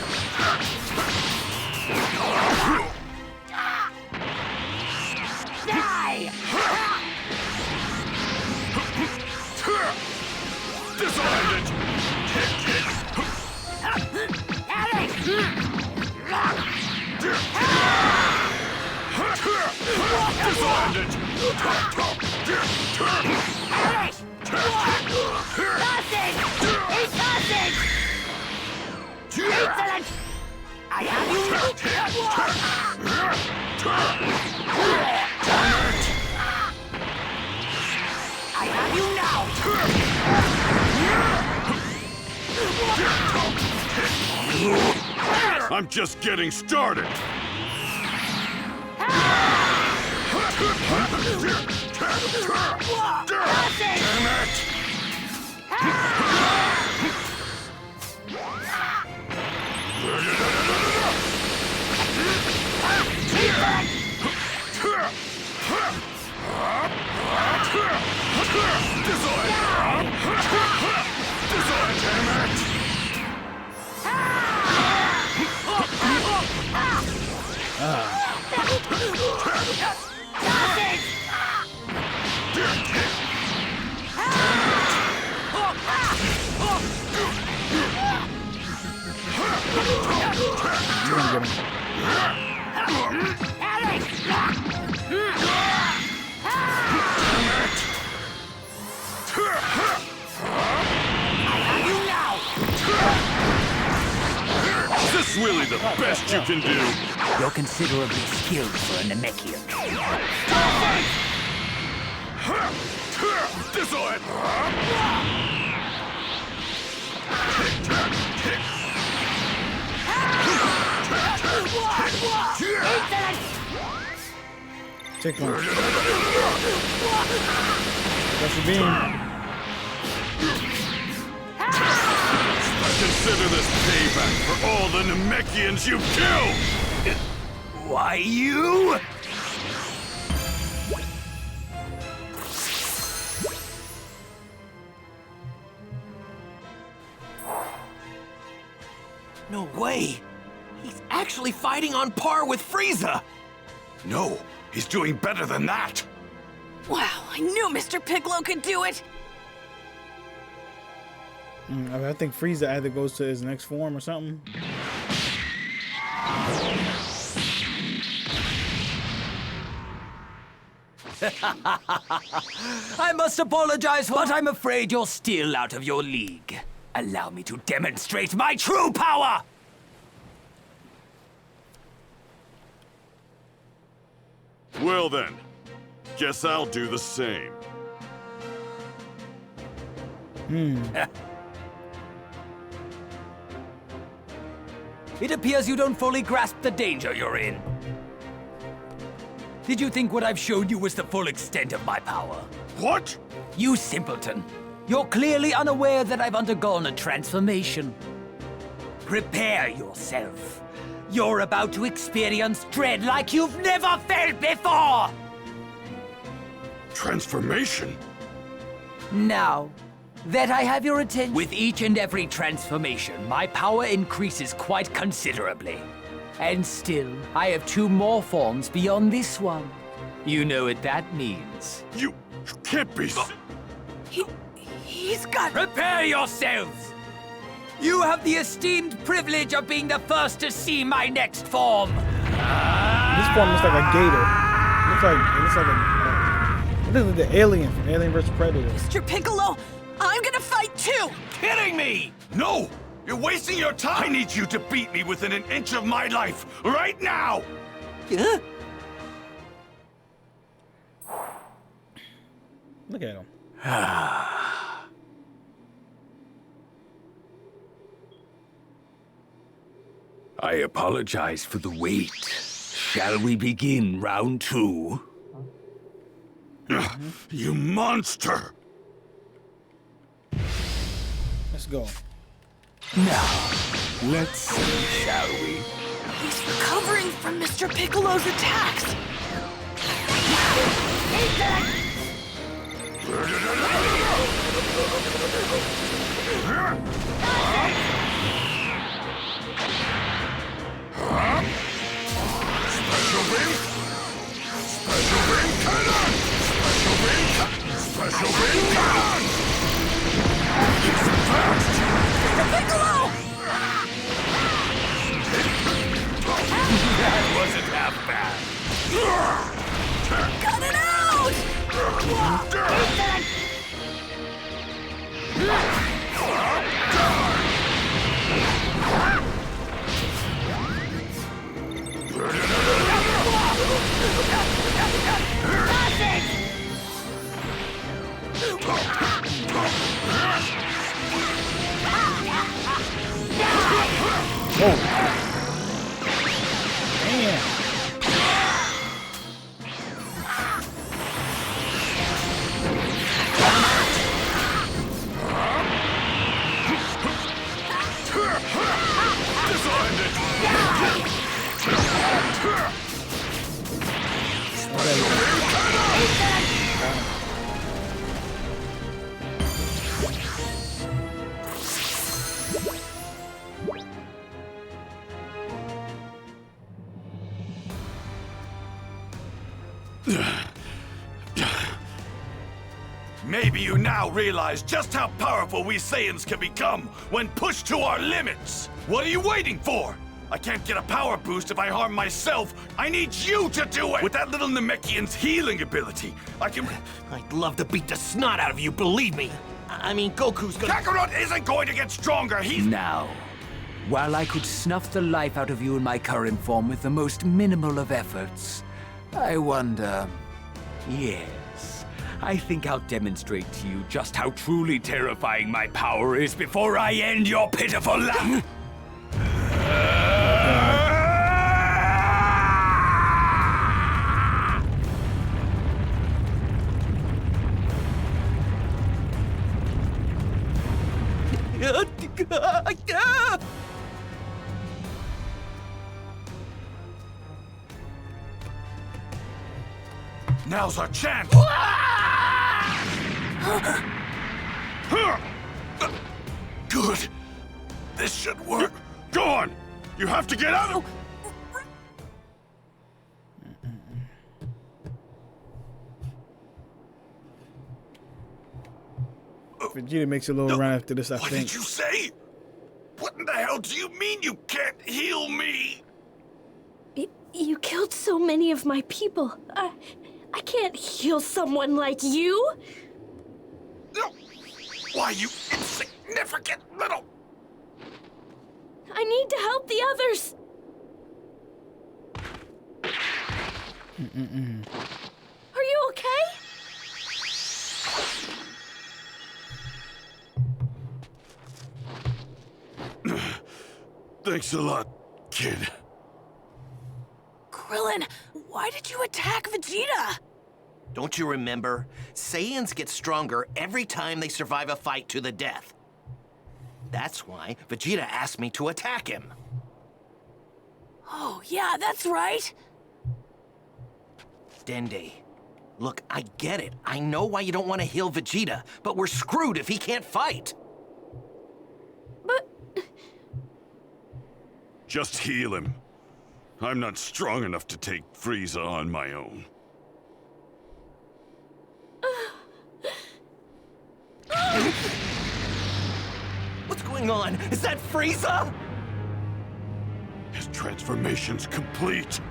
Die! Disarmed it! Disarmed it! Excellent! I have you! I have you now! I'm just getting started! Damn it! Is this really the best you can do? You're considerably skilled for a Namekian. Disarm! Tickle him. That's your beam. Consider this payback for all the Namekians you've killed! Why, you? No way! He's actually fighting on par with Frieza! No, he's doing better than that! Wow, I knew Mr. Piccolo could do it! I think Frieza either goes to his next form or something. I must apologize, but I'm afraid you're still out of your league. Allow me to demonstrate my true power! Well then, guess I'll do the same. It appears you don't fully grasp the danger you're in. Did you think what I've showed you was the full extent of my power? What? You simpleton. You're clearly unaware that I've undergone a transformation. Prepare yourself. You're about to experience dread like you've never felt before! Transformation? Now that I have your attention, with each and every transformation, my power increases quite considerably. And still, I have 2 more forms beyond this one. You know what that means. You can't be... He's got... Prepare yourselves! You have the esteemed privilege of being the first to see my next form. This form looks like a gator. It looks like a... This is the alien from Alien vs. Predator. Mr. Piccolo, I'm gonna fight too! Kidding me! No! You're wasting your time! I need you to beat me within an inch of my life, right now! Huh? Look at him. I apologize for the wait. Shall we begin round 2? You monster! Let's go. Now, let's see, shall we? He's recovering from Mr. Piccolo's attacks! Special beam! Special beam cannon! Special beam cannon! Special beam cannon! He's fast! Mr. Piccolo! That wasn't half bad. Cut it Maybe you now realize just how powerful we Saiyans can become when pushed to our limits. What are you waiting for? I can't get a power boost if I harm myself. I need you to do it! With that little Namekian's healing ability, I can... I'd love to beat the snot out of you, believe me. I mean, Goku's gonna... Kakarot isn't going to get stronger, he's... Now, while I could snuff the life out of you in my current form with the most minimal of efforts, I wonder... Yes, I think I'll demonstrate to you just how truly terrifying my power is before I end your pitiful life. Now's our chance! Good. This should work. Go on! You have to get out of... Vegeta makes a little run after this, I What think. did you say? What in the hell do you mean you can't heal me? You killed so many of my people. I can't heal someone like you. No. Why, you insignificant little... I need to help the others. Are you okay? Thanks a lot, kid. Krillin, why did you attack Vegeta? Don't you remember? Saiyans get stronger every time they survive a fight to the death. That's why Vegeta asked me to attack him. Oh, yeah, that's right. Dende, look, I get it. I know why you don't want to heal Vegeta, but we're screwed if he can't fight. But... Just heal him. I'm not strong enough to take Frieza on my own. What's going on? Is that Frieza? His transformation's complete.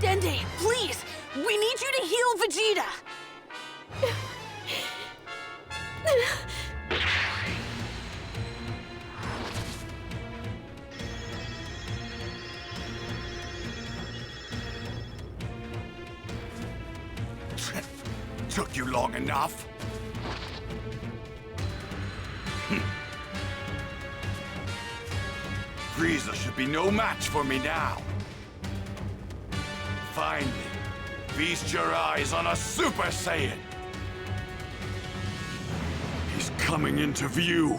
Dende, please, we need you to heal Vegeta. Took you long enough. Frieza should be no match for me now. Finally, feast your eyes on a Super Saiyan. He's coming into view.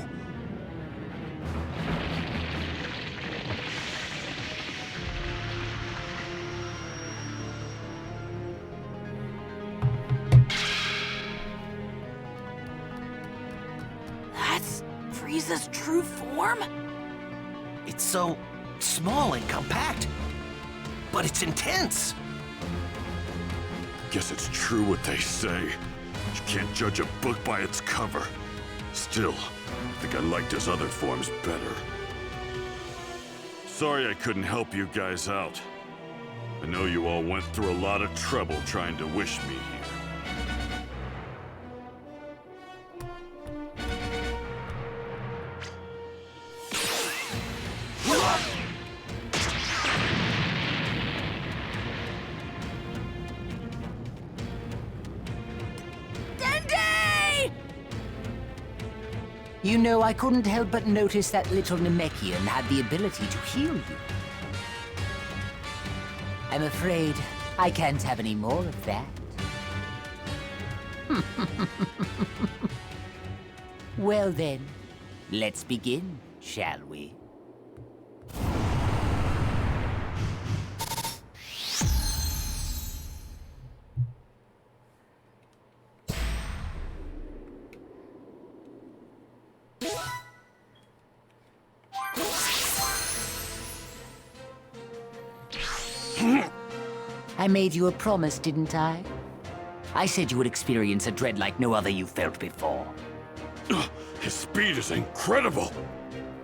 That's Frieza's true form? It's so small and compact, but it's intense. Guess it's true what they say. You can't judge a book by its cover. Still, I think I liked his other forms better. Sorry I couldn't help you guys out. I know you all went through a lot of trouble trying to wish me here. You know, I couldn't help but notice that little Namekian had the ability to heal you. I'm afraid I can't have any more of that. Well then, let's begin, shall we? I made you a promise, didn't I? I said you would experience a dread like no other you've felt before. His speed is incredible!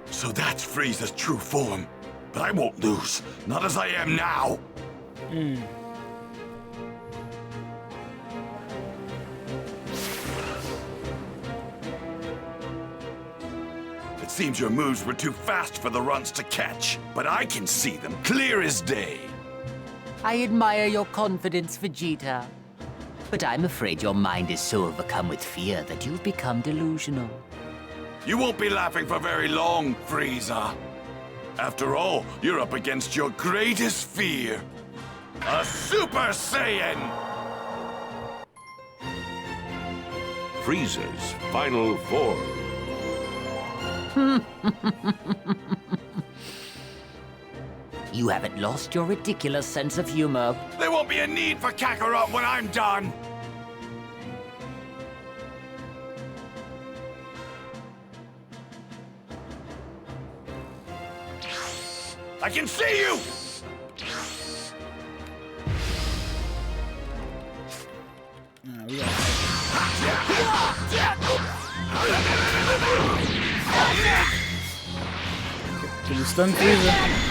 So that's Frieza's true form. But I won't lose, not as I am now! It seems your moves were too fast for the runs to catch, but I can see them clear as day. I admire your confidence, Vegeta. But I'm afraid your mind is so overcome with fear that you've become delusional. You won't be laughing for very long, Frieza. After all, you're up against your greatest fear. A Super Saiyan! Frieza's final form. You haven't lost your ridiculous sense of humor. There won't be a need for Kakarot when I'm done. I can see you! Nah, we got Can we stun Frieza?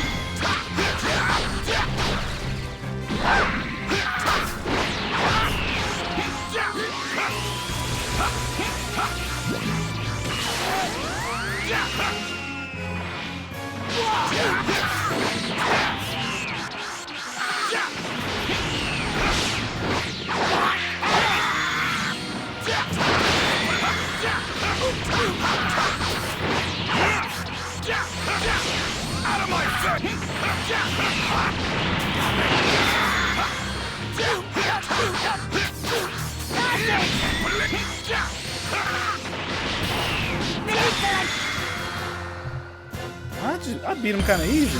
Out of my face! I beat him kind of easy.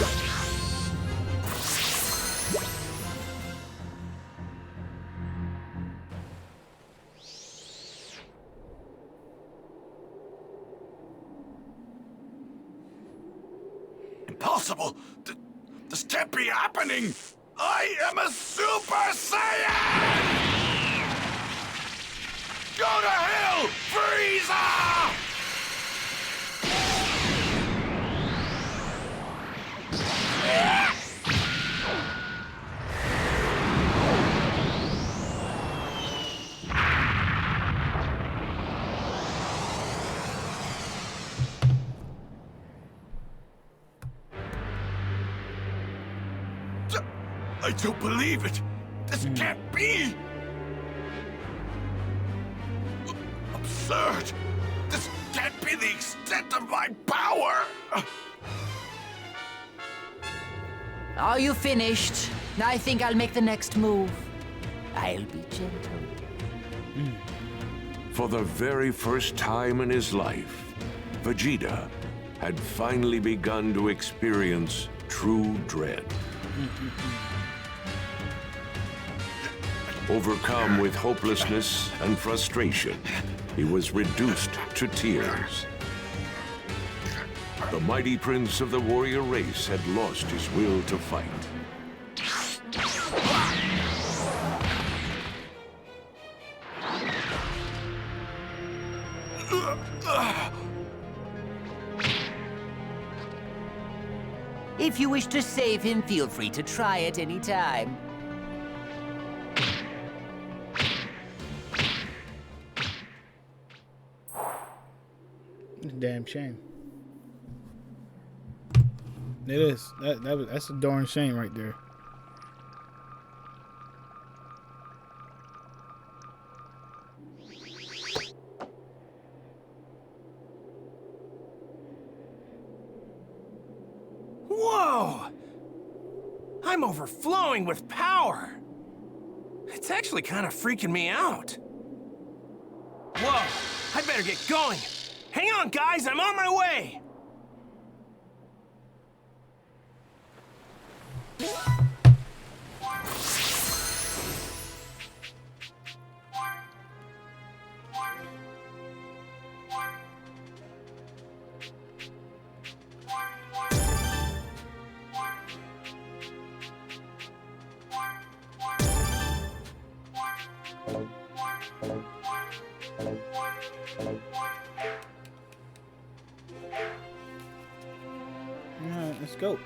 Impossible! This can't be happening! I am a Super Saiyan! Go to hell, Frieza! I don't believe it! This can't be! Absurd! This can't be the extent of my power! Are you finished? I think I'll make the next move. I'll be gentle. For the very first time in his life, Vegeta had finally begun to experience true dread. Overcome with hopelessness and frustration, he was reduced to tears. The mighty prince of the warrior race had lost his will to fight. If you wish to save him, feel free to try at any time. Damn shame. It is. That's a darn shame right there. Whoa! I'm overflowing with power. It's actually kind of freaking me out. Whoa! I better get going. Hang on, guys, I'm on my way! Alright, let's go.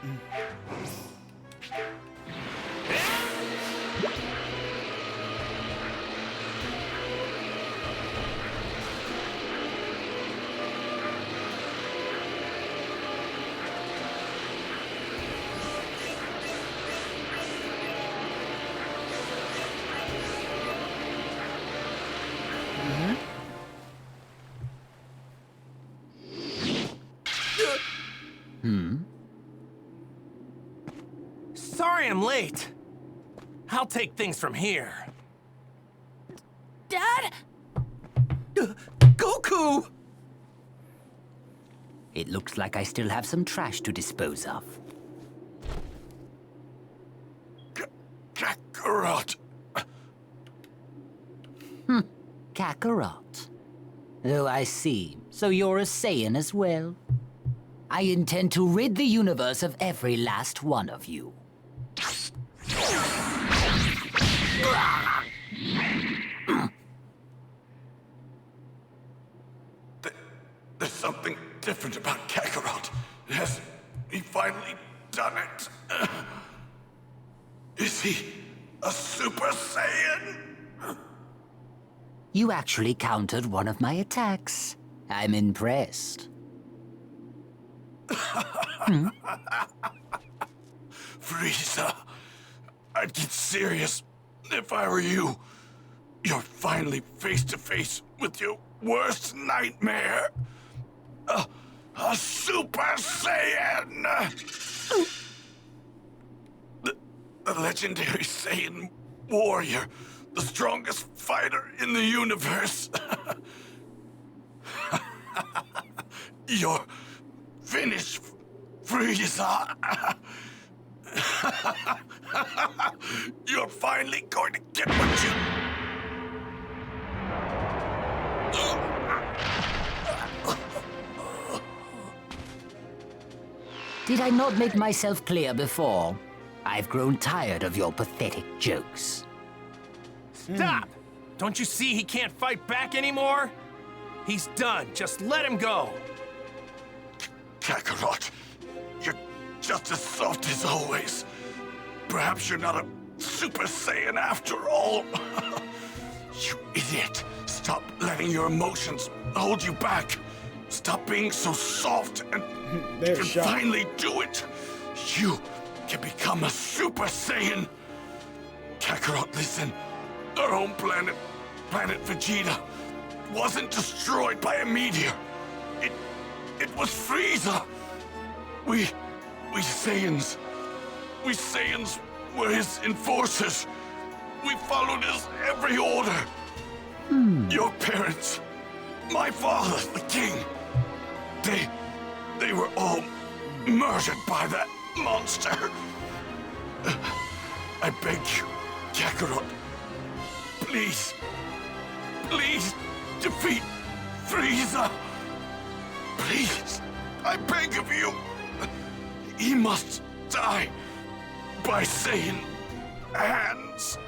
Sorry I'm late. I'll take things from here. Dad? Goku! It looks like I still have some trash to dispose of. Kakarot. Kakarot. Oh, I see. So you're a Saiyan as well? I intend to rid the universe of every last one of you. There's something different about Kakarot. Has he finally done it? Is he a Super Saiyan? You actually countered one of my attacks. I'm impressed. Frieza, I'd get serious if I were you. You're finally face to face with your worst nightmare. A Super Saiyan! The legendary Saiyan warrior, the strongest fighter in the universe. You're finished, Frieza. You're finally going to get what you... Did I not make myself clear before? I've grown tired of your pathetic jokes. Stop! Don't you see he can't fight back anymore? He's done. Just let him go. Kakarot, you're just as soft as always. Perhaps you're not a Super Saiyan after all. You idiot. Stop letting your emotions hold you back. Stop being so soft and you can finally do it. You can become a Super Saiyan. Kakarot, listen. Our home planet, Planet Vegeta, wasn't destroyed by a meteor. It was Frieza. We Saiyans were his enforcers. We followed his every order. Your parents, my father, the king, they were all murdered by that monster. I beg you, Kakarot, please defeat Frieza. Please, I beg of you. He must die by Saiyan hands.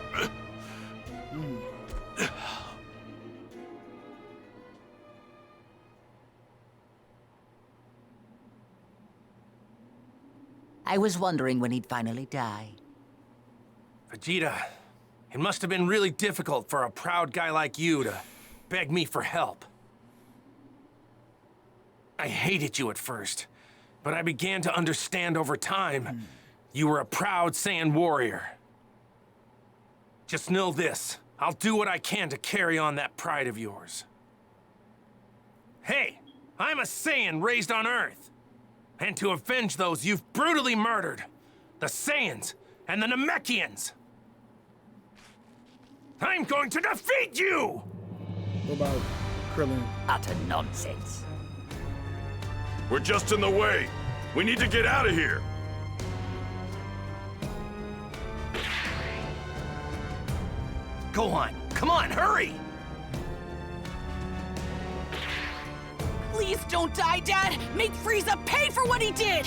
I was wondering when he'd finally die. Vegeta, it must have been really difficult for a proud guy like you to beg me for help. I hated you at first, but I began to understand over time you were a proud Saiyan warrior. Just know this, I'll do what I can to carry on that pride of yours. Hey, I'm a Saiyan raised on Earth, and to avenge those you've brutally murdered, the Saiyans and the Namekians. I'm going to defeat you! What about Krillin? Utter nonsense. We're just in the way. We need to get out of here. Go on, come on, hurry! Please don't die, Dad! Make Frieza pay for what he did!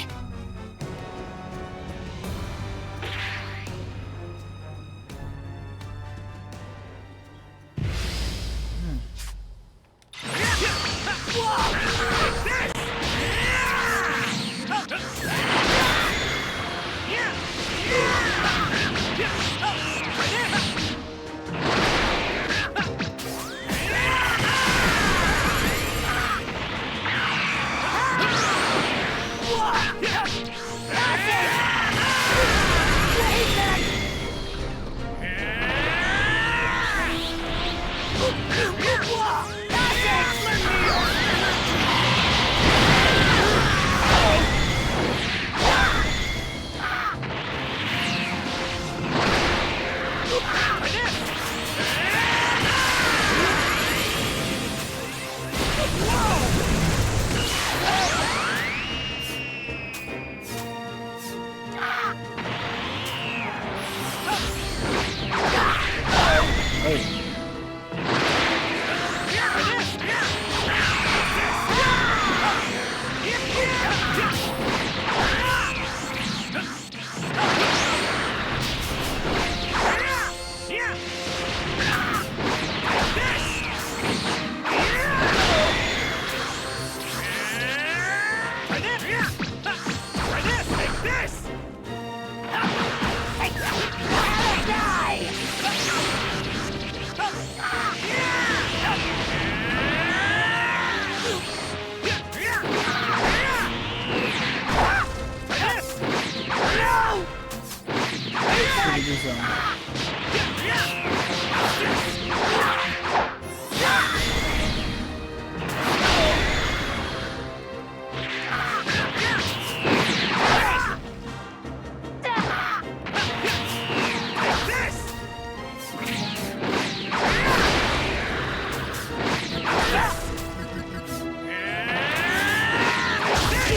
something.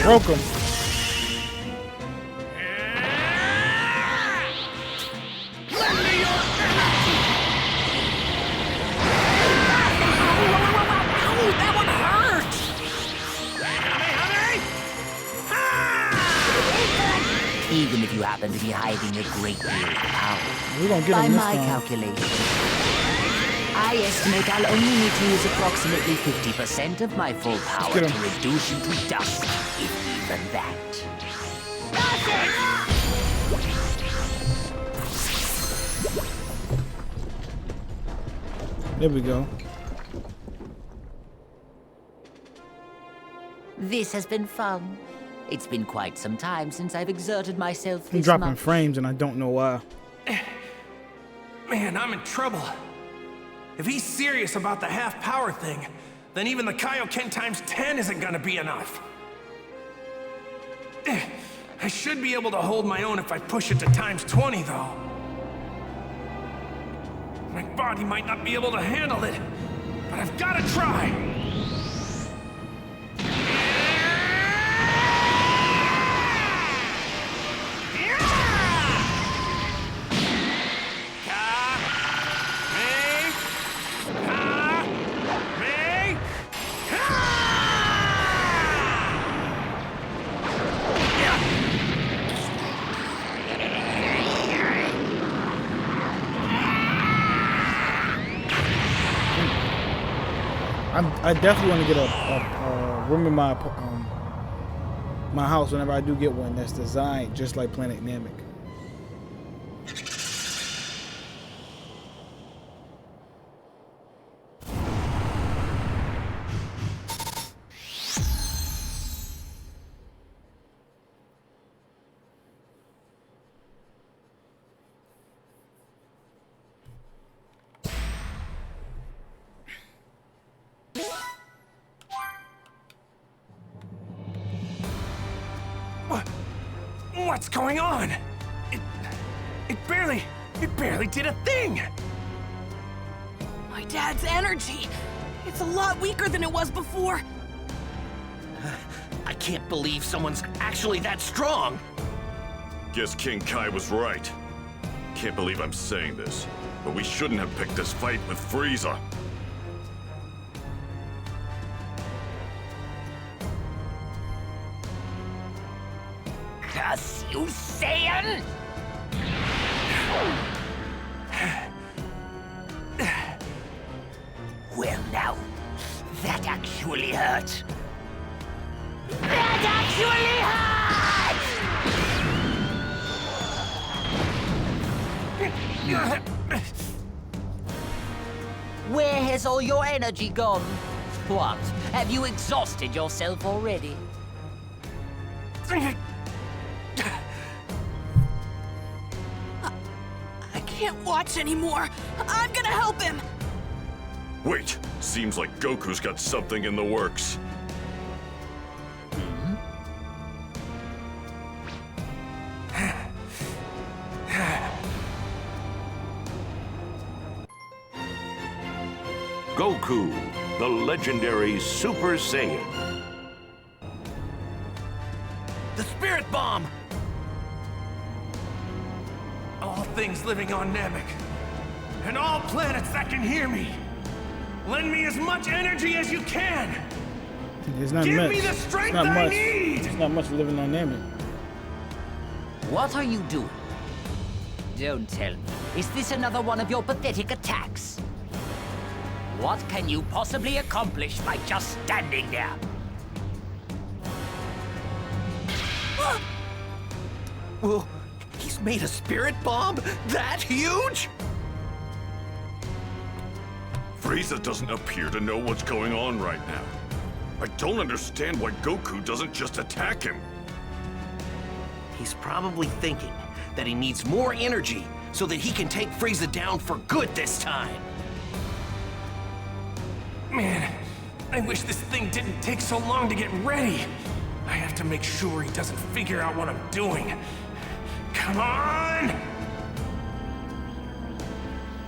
Broke him. That one hurt! Even if you happen to be hiding a great deal of power. We're gonna get By him this my time. calculation, I estimate I'll only need to use approximately 50% of my full power get him. to reduce you to dust, if even that. There we go. This has been fun. It's been quite some time since I've exerted myself I'm this dropping much. frames and I don't know why. Man, I'm in trouble. If he's serious about the half-power thing, then even the Kaioken times 10 isn't gonna be enough. I should be able to hold my own if I push it to times 20, though. My body might not be able to handle it, but I've gotta try. I definitely want to get a room in my my house whenever I do get one that's designed just like Planet Namek. What's going on? It barely did a thing. My dad's energy. It's a lot weaker than it was before. I can't believe someone's actually that strong. Guess King Kai was right. Can't believe I'm saying this, but we shouldn't have picked this fight with Frieza. Curse you, Saiyan! Well now, that actually hurt. That actually hurt! Where has all your energy gone? What? Have you exhausted yourself already? I can't watch anymore. I'm gonna help him. Wait, seems like Goku's got something in the works. Goku, the legendary Super Saiyan. The Spirit Bomb! All things living on Namek, and all planets that can hear me, lend me as much energy as you can. It's not Give much. me the strength It's not I much. need. It's not much living on Namek. What are you doing? Don't tell me. Is this another one of your pathetic attacks? What can you possibly accomplish by just standing there? Well, he's made a Spirit Bomb that huge? Frieza doesn't appear to know what's going on right now. I don't understand why Goku doesn't just attack him. He's probably thinking that he needs more energy so that he can take Frieza down for good this time. Man, I wish this thing didn't take so long to get ready. I have to make sure he doesn't figure out what I'm doing. Come on!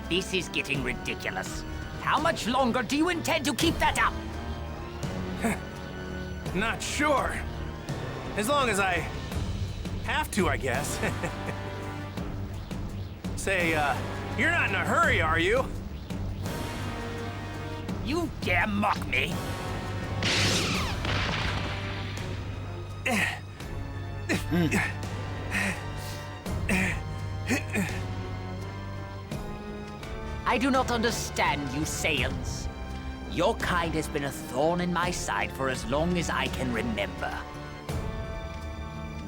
This is getting ridiculous. How much longer do you intend to keep that up? Not sure. As long as I have to, I guess. Say, you're not in a hurry, are you? You dare mock me? I do not understand you Saiyans. Your kind has been a thorn in my side for as long as I can remember.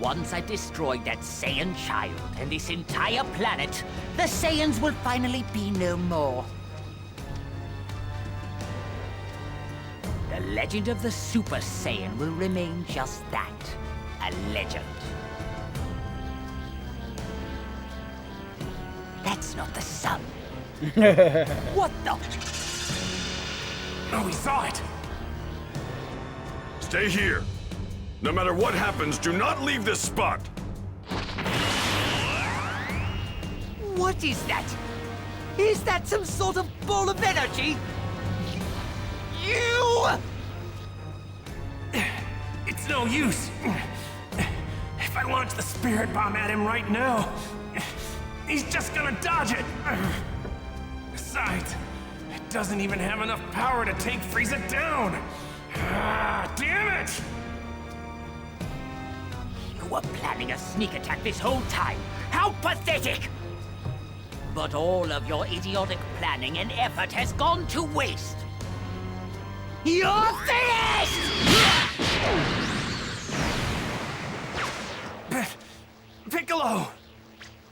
Once I've destroyed that Saiyan child and this entire planet, the Saiyans will finally be no more. The legend of the Super Saiyan will remain just that, a legend. That's not the sun. What the? Oh, we saw it. Stay here. No matter what happens, do not leave this spot. What is that? Is that some sort of ball of energy? You! It's no use. If I launch the spirit bomb at him right now, he's just gonna dodge it. Besides, it doesn't even have enough power to take Frieza down. Ah, damn it! You were planning a sneak attack this whole time. How pathetic! But all of your idiotic planning and effort has gone to waste. You're finished! Piccolo!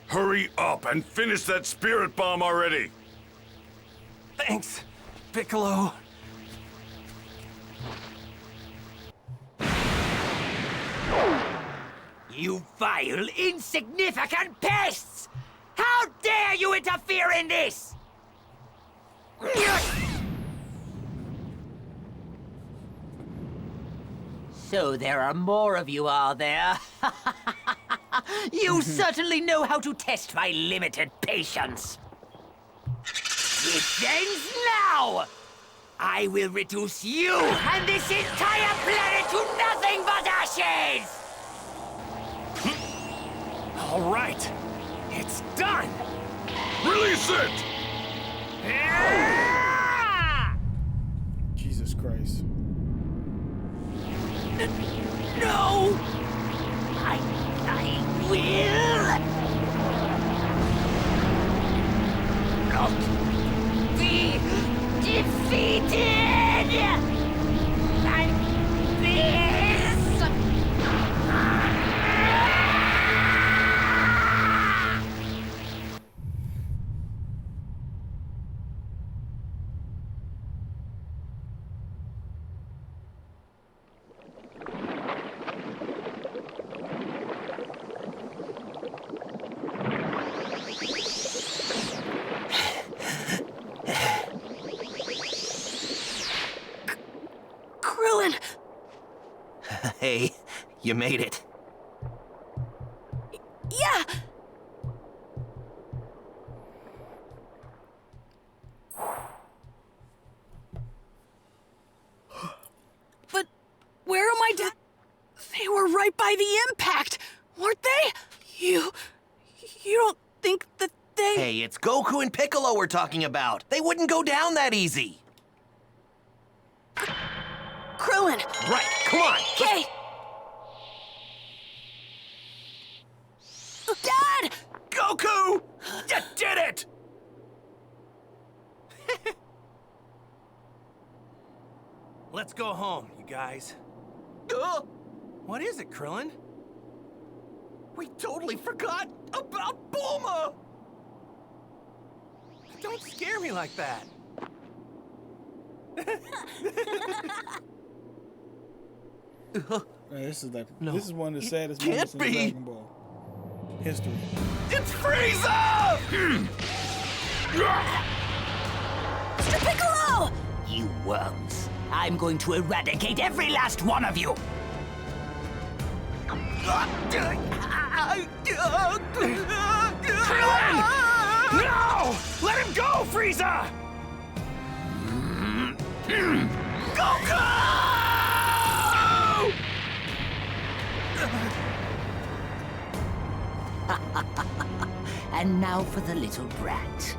Hurry up and finish that spirit bomb already. Thanks, Piccolo. You vile, insignificant pests! How dare you interfere in this? So there are more of you, are there? You certainly know how to test my limited patience. It ends now! I will reduce you and this entire planet to nothing but ashes! All right, it's done! Release it! Jesus Christ. No! I will not be defeated! And this... Hey, you made it. Yeah! But where am I They were right by the impact, weren't they? You don't think that they... Hey, it's Goku and Piccolo we're talking about. They wouldn't go down that easy. Krillin! Right, come on. Okay! Dad! Goku! You did it! Let's go home, you guys. What is it, Krillin? We totally forgot about Bulma! Don't scare me like that. Man, this is one of the saddest moments in be. Dragon Ball. history. It's Frieza! Mr. Piccolo! You worms. I'm going to eradicate every last one of you! Krillin! No! Let him go, Frieza! Goku! And now for the little brat.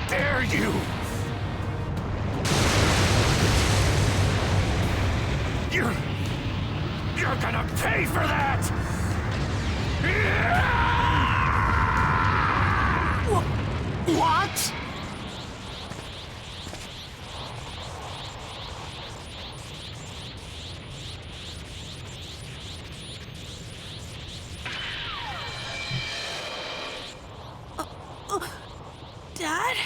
Dare you! You're gonna pay for that! What? Dad?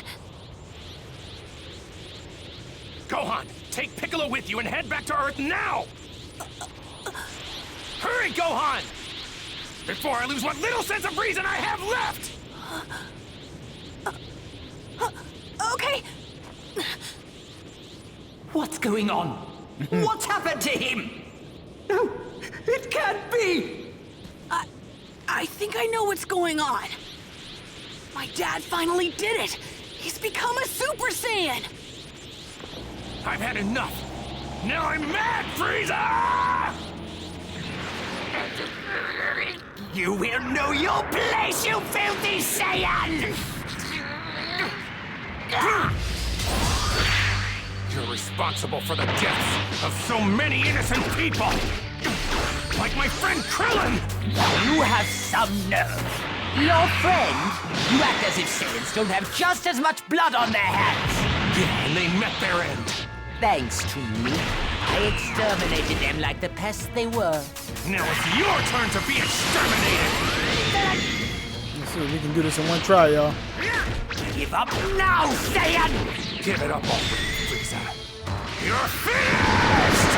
Gohan, take Piccolo with you and head back to Earth now! Hurry, Gohan! Before I lose what little sense of reason I have left! Okay. What's going on? What's happened to him? No, it can't be! I think I know what's going on. My dad finally did it! He's become a Super Saiyan! I've had enough! Now I'm mad, Frieza! You will know your place, you filthy Saiyan! You're responsible for the deaths of so many innocent people! Like my friend Krillin! You have some nerve. Your friend? You act as if Saiyans don't have just as much blood on their hands. Yeah, and they met their end. Thanks to me, I exterminated them like the pests they were. Now it's your turn to be exterminated! Let's see if we can do this in one try, y'all. Give up now, Saiyan! Give it up already, Frieza. You're finished!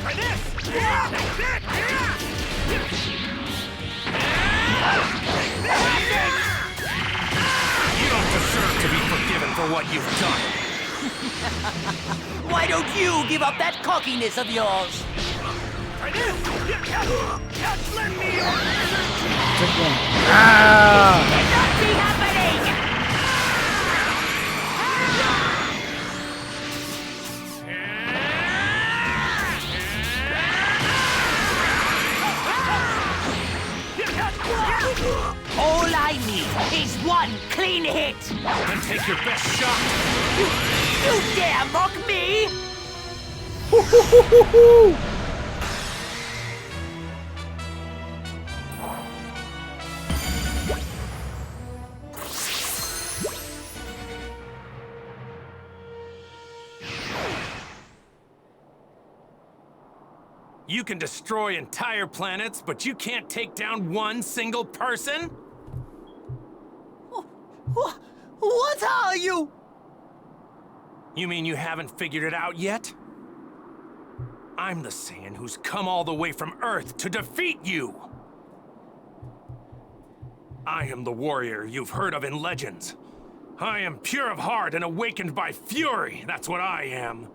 Try this! You don't deserve to be forgiven for what you've done. Why don't you give up that cockiness of yours? Try this! Let me Take one. Ah! Cannot be happening! All I need is one clean hit! Then take your best shot! You dare mock me? You can destroy entire planets, but you can't take down one single person? What are you? You mean you haven't figured it out yet? I'm the Saiyan who's come all the way from Earth to defeat you! I am the warrior you've heard of in legends. I am pure of heart and awakened by fury, that's what I am.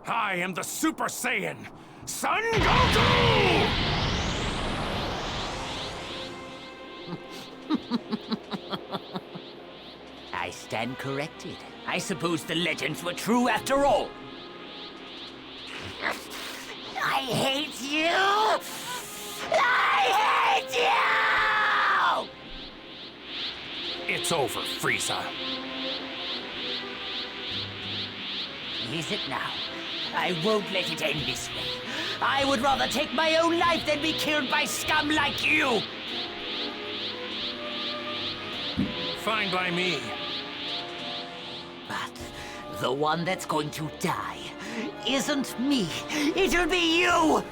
I am the Super Saiyan, Son Goku! I stand corrected. I suppose the legends were true after all. I hate you! I hate you! It's over, Frieza. Is it now? I won't let it end this way. I would rather take my own life than be killed by scum like you! Fine by me. But The one that's going to die isn't me. It'll be you!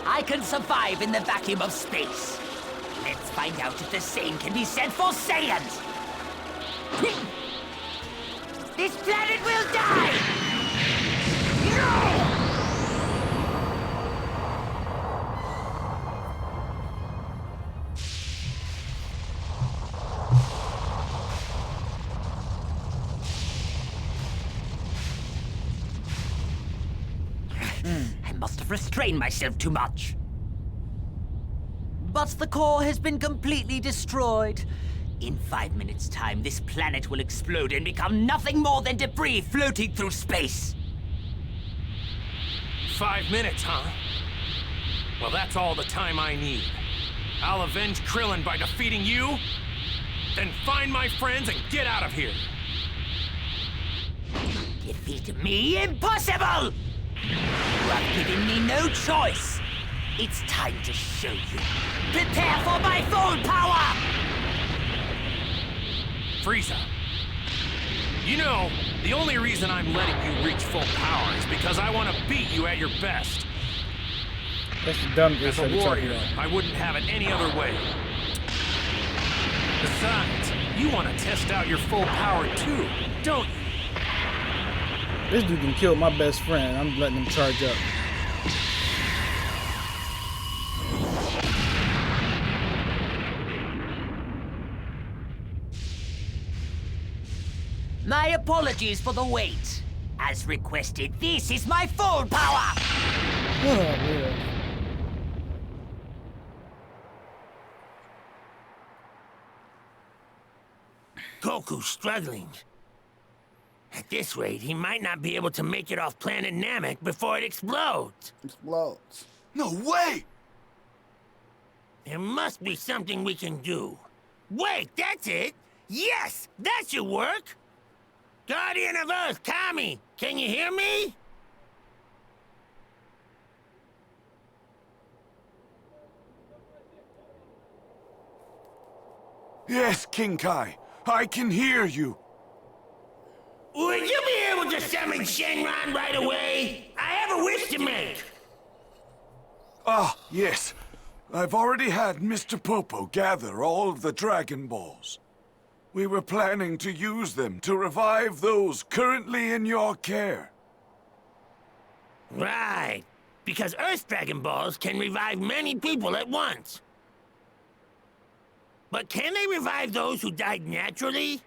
I can survive in the vacuum of space. Let's find out if the same can be said for Saiyans. This planet will die! No! I must have restrained myself too much. But the core has been completely destroyed. In 5 minutes' time, this planet will explode and become nothing more than debris floating through space. 5 minutes, huh? Well, that's all the time I need. I'll avenge Krillin by defeating you, then find my friends and get out of here. Defeat me? Impossible! You have given me no choice. It's time to show you. Prepare for my full power! Frieza, you know, the only reason I'm letting you reach full power is because I want to beat you at your best. That's the dumbest. As a warrior, I wouldn't have it any other way. Besides, you want to test out your full power too, don't you? This dude can kill my best friend. I'm letting him charge up. My apologies for the wait. As requested, this is my full power! Oh, yeah. Goku's struggling. At this rate, he might not be able to make it off planet Namek before it explodes. Explodes. No way! There must be something we can do. Wait, that's it! Yes, that should work! Guardian of Earth, Kami, can you hear me? Yes, King Kai. I can hear you. Would you be able to summon Shenron right away? I have a wish to make. Ah, yes. I've already had Mr. Popo gather all of the Dragon Balls. We were planning to use them to revive those currently in your care. Right. Because Earth Dragon Balls can revive many people at once. But can they revive those who died naturally?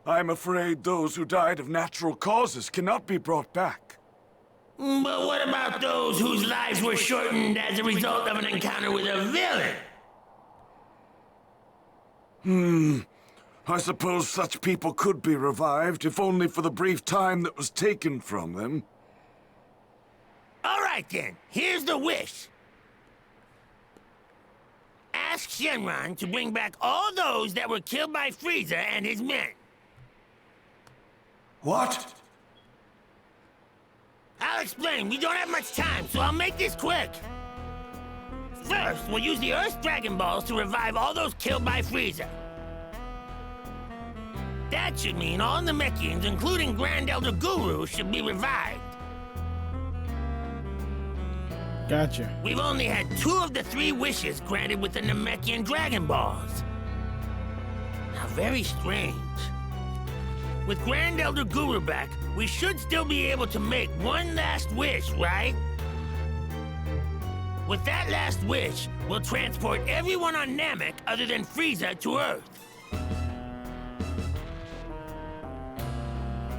I'm afraid those who died of natural causes cannot be brought back. But what about those whose lives were shortened as a result of an encounter with a villain? I suppose such people could be revived, if only for the brief time that was taken from them. All right then, here's the wish. Ask Shenron to bring back all those that were killed by Frieza and his men. What? I'll explain. We don't have much time, so I'll make this quick. First, we'll use the Earth's Dragon Balls to revive all those killed by Frieza. That should mean all Namekians, including Grand Elder Guru, should be revived. Gotcha. We've only had 2 of the 3 wishes granted with the Namekian Dragon Balls. How very strange. With Grand Elder Guru back, we should still be able to make one last wish, right? With that last wish, we'll transport everyone on Namek other than Frieza to Earth.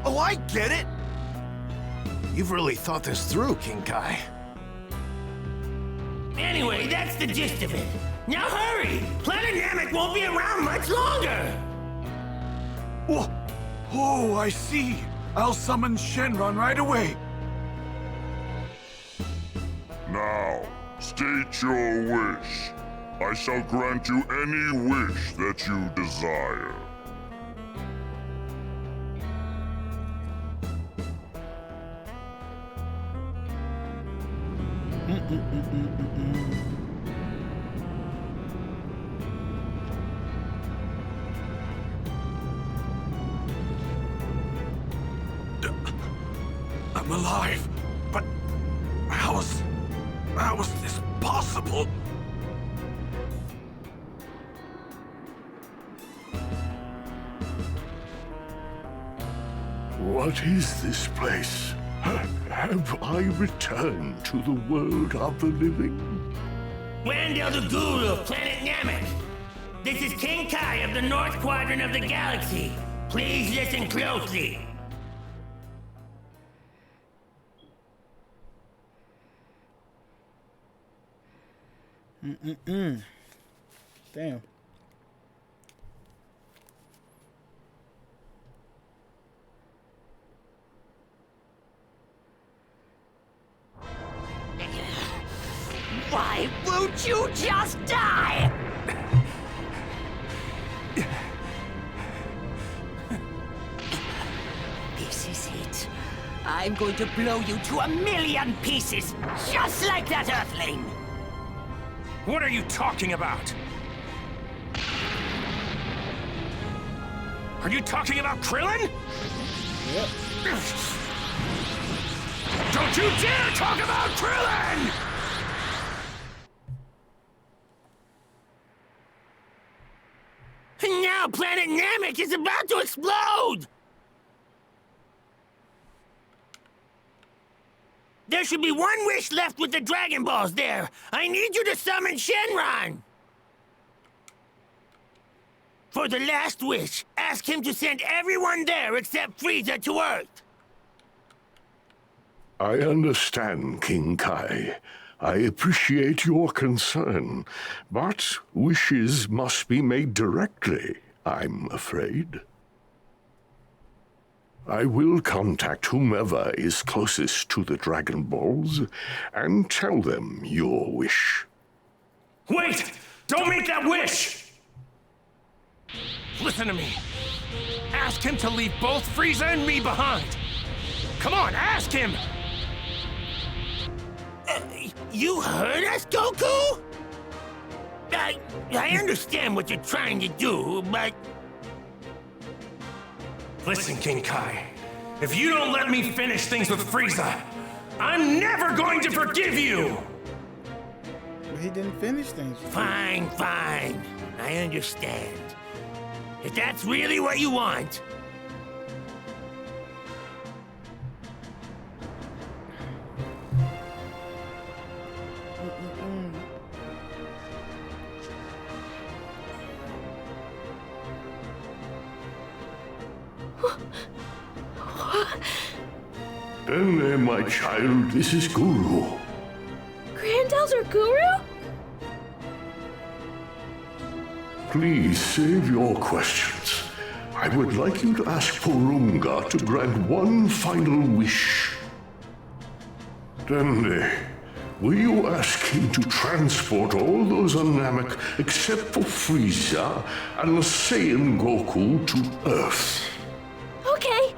Oh, I get it! You've really thought this through, King Kai. Anyway, that's the gist of it. Now hurry! Planet Namek won't be around much longer! Oh, I see. I'll summon Shenron right away. Now, state your wish. I shall grant you any wish that you desire. I'm alive. But how is this possible? What is this place? Have I returned to the world of the living? Grand Elder Guru of planet Namek. This is King Kai of the North Quadrant of the galaxy. Please listen closely. Damn. Why won't you just die? This is it. I'm going to blow you to a million pieces, just like that Earthling. What are you talking about? Are you talking about Krillin? Yep. Don't you dare talk about Krillin! And now planet Namek is about to explode! There should be one wish left with the Dragon Balls there. I need you to summon Shenron! For the last wish, ask him to send everyone there except Frieza to Earth. I understand, King Kai. I appreciate your concern, but wishes must be made directly, I'm afraid. I will contact whomever is closest to the Dragon Balls and tell them your wish. Wait! Don't make that wish! Listen to me. Ask him to leave both Frieza and me behind. Come on, ask him! You heard us, Goku? I understand what you're trying to do, but... Listen, King Kai. If you don't let me finish things with Frieza, I'm never going to forgive you! But he didn't finish things. Fine, fine. I understand. If that's really what you want... Dene, my child, this is Guru. Grand Elder Guru? Please save your questions. I would like you to ask Porunga to grant one final wish. Dene, will you ask him to transport all those on Namek except for Frieza and the Saiyan Goku to Earth? Okay.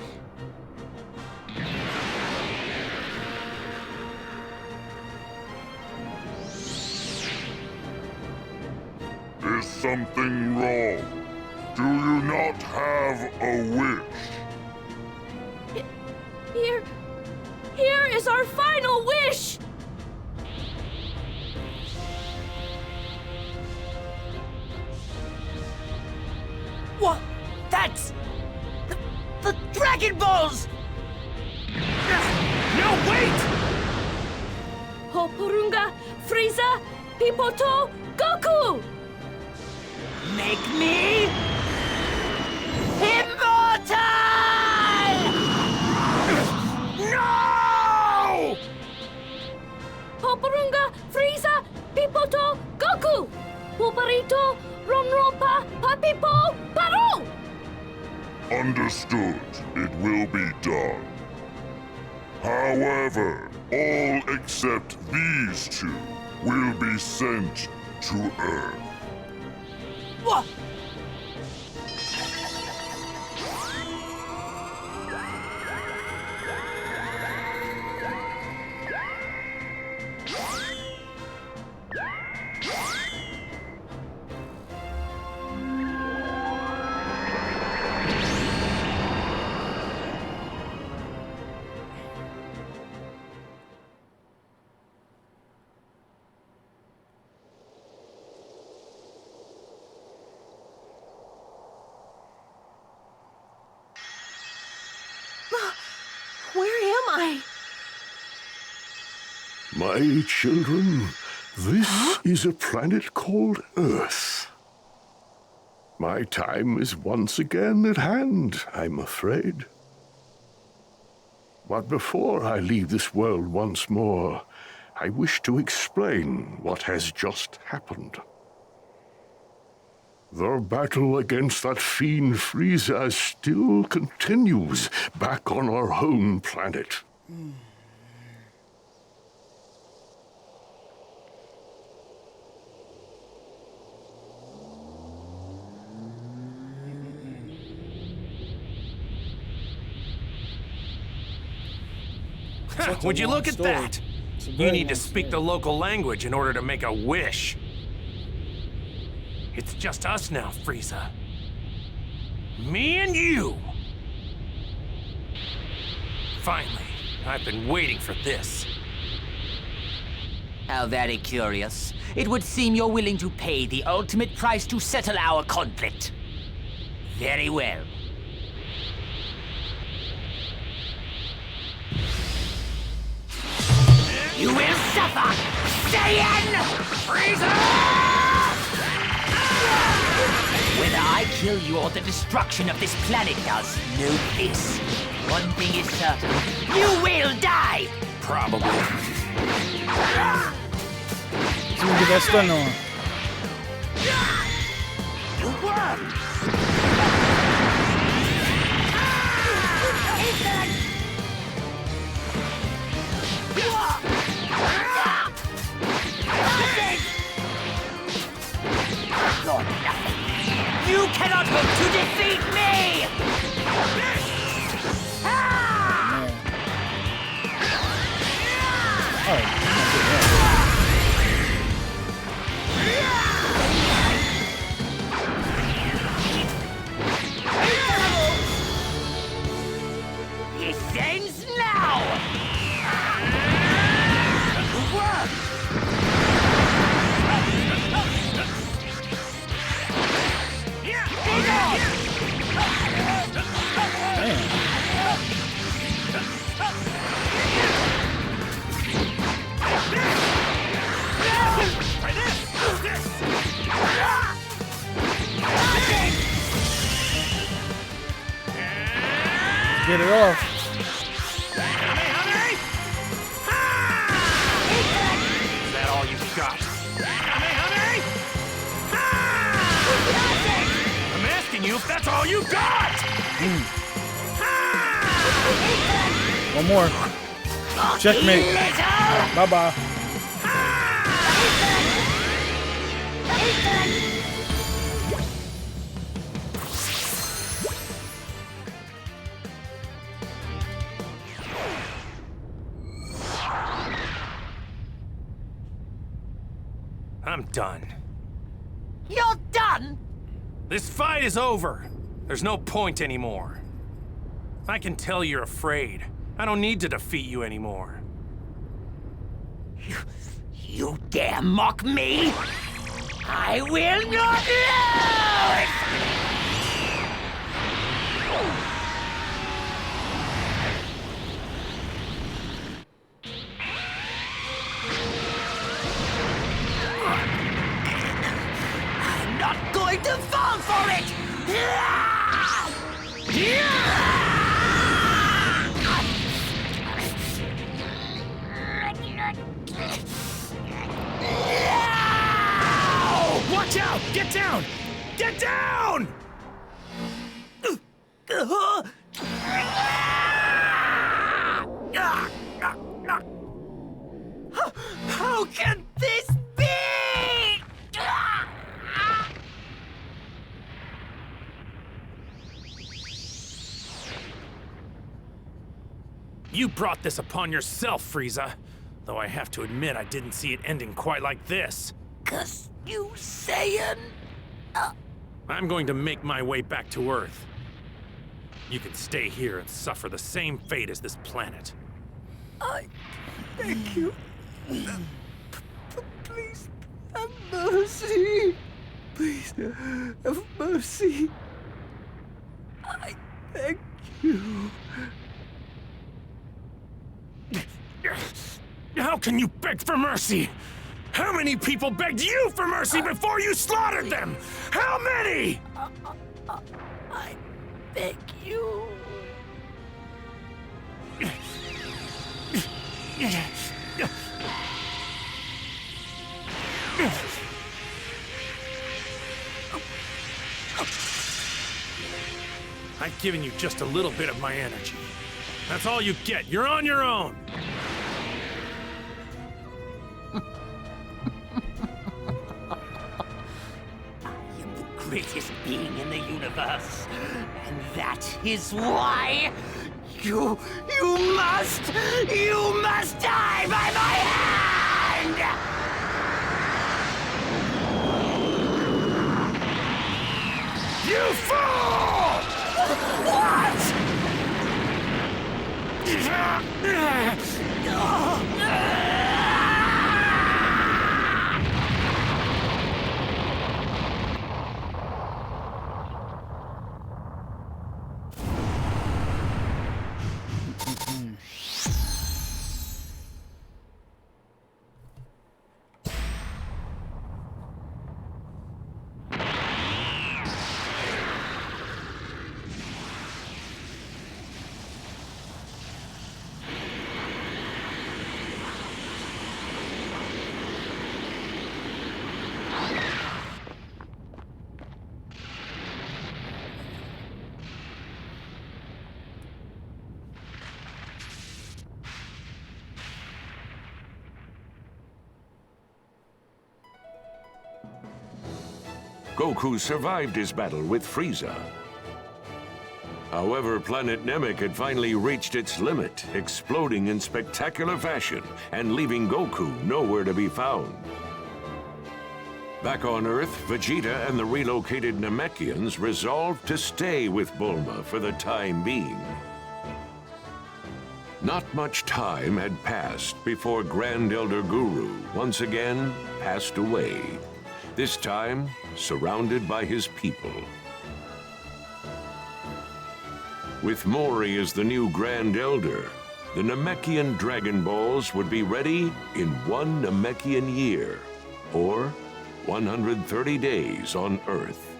Is something wrong? Do you not have a wish? Here is our final wish! What? That's... the Dragon Balls! No, wait! Ho Porunga, Frieza, Pipoto, Goku! Make me... immortal! No! Ho Porunga, Frieza, Pipoto, Goku! Pulparito, Ronropa, Papipo, Paro! Understood. It will be done. However, all except these two will be sent to Earth. What? My children, this is a planet called Earth. My time is once again at hand, I'm afraid. But before I leave this world once more, I wish to explain what has just happened. The battle against that fiend Frieza still continues back on our home planet. Would you look at that? You need to speak the local language in order to make a wish. It's just us now, Frieza. Me and you. Finally, I've been waiting for this. How very curious. It would seem you're willing to pay the ultimate price to settle our conflict. Very well. You will suffer! Saiyan! Frieza! Whether I kill you or the destruction of this planet does, know this. One thing is certain. You will die! Probably. He's gonna get that stun on. You cannot hope to defeat me! It ends now! Get it off. Is that all you've got? I'm asking you if that's all you got! One more. Checkmate. Bye-bye. I'm done. You're done? This fight is over. There's no point anymore. I can tell you're afraid. I don't need to defeat you anymore. You dare mock me? I will not lose! I'm not going to fall for it! Watch out! Get down! Get down! How can this be? You brought this upon yourself, Frieza. Though I have to admit, I didn't see it ending quite like this. 'Cause you Saiyan... I'm going to make my way back to Earth. You can stay here and suffer the same fate as this planet. I beg you. Please have mercy. Please have mercy. I beg you. How How can you beg for mercy? How many people begged you for mercy before you slaughtered them? How many? I beg you. I've given you just a little bit of my energy. That's all you get. You're on your own. Greatest being in the universe. And that is why you must die by my hand! You fool! What? Goku survived his battle with Frieza. However, planet Namek had finally reached its limit, exploding in spectacular fashion and leaving Goku nowhere to be found. Back on Earth, Vegeta and the relocated Namekians resolved to stay with Bulma for the time being. Not much time had passed before Grand Elder Guru once again passed away, this time surrounded by his people. With Mori as the new Grand Elder, the Namekian Dragon Balls would be ready in 1 Namekian year, or 130 days on Earth.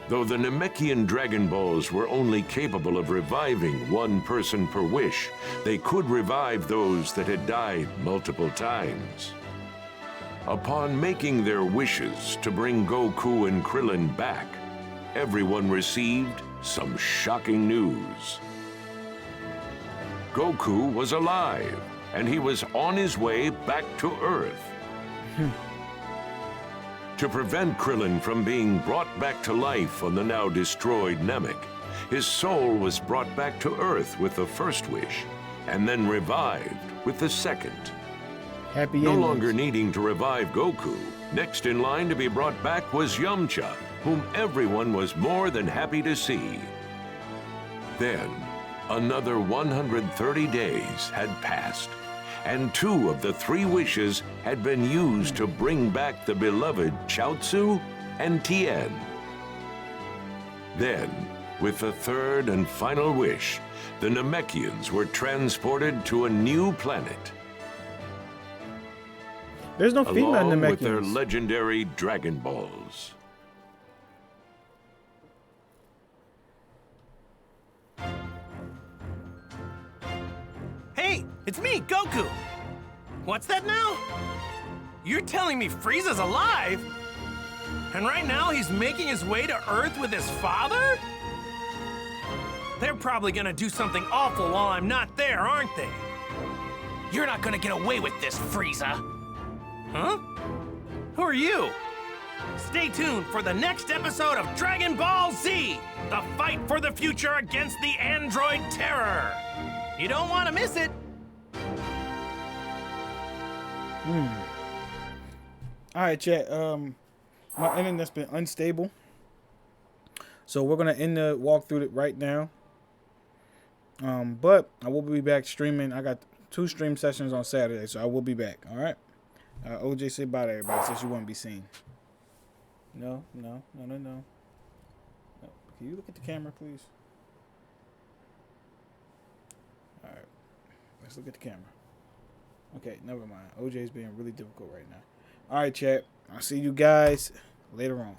Though the Namekian Dragon Balls were only capable of reviving 1 person per wish, they could revive those that had died multiple times. Upon making their wishes to bring Goku and Krillin back, everyone received some shocking news. Goku was alive, and he was on his way back to Earth. To prevent Krillin from being brought back to life on the now destroyed Namek, his soul was brought back to Earth with the first wish, and then revived with the second. Happy No endings. longer needing to revive Goku, next in line to be brought back was Yamcha, whom everyone was more than happy to see. Then, another 130 days had passed, and 2 of the 3 wishes had been used to bring back the beloved Chaozu and Tien. Then, with the 3rd and final wish, the Namekians were transported to a new planet. There's no female along Namekians. with their legendary Dragon Balls. Hey, it's me, Goku! What's that now? You're telling me Frieza's alive? And right now he's making his way to Earth with his father? They're probably gonna do something awful while I'm not there, aren't they? You're not gonna get away with this, Frieza! Huh? Who are you? Stay tuned for the next episode of Dragon Ball Z! The fight for the future against the android terror! You don't want to miss it! Alright, chat. My internet's been unstable. So we're gonna end the walkthrough right now. But I will be back streaming. I got 2 stream sessions on Saturday, so I will be back. Alright. OJ, say bye to everybody since you want to be seen. No. Can you look at the camera, please? Alright. Let's look at the camera. Okay, never mind. OJ's being really difficult right now. All right, chat. I'll see you guys later on.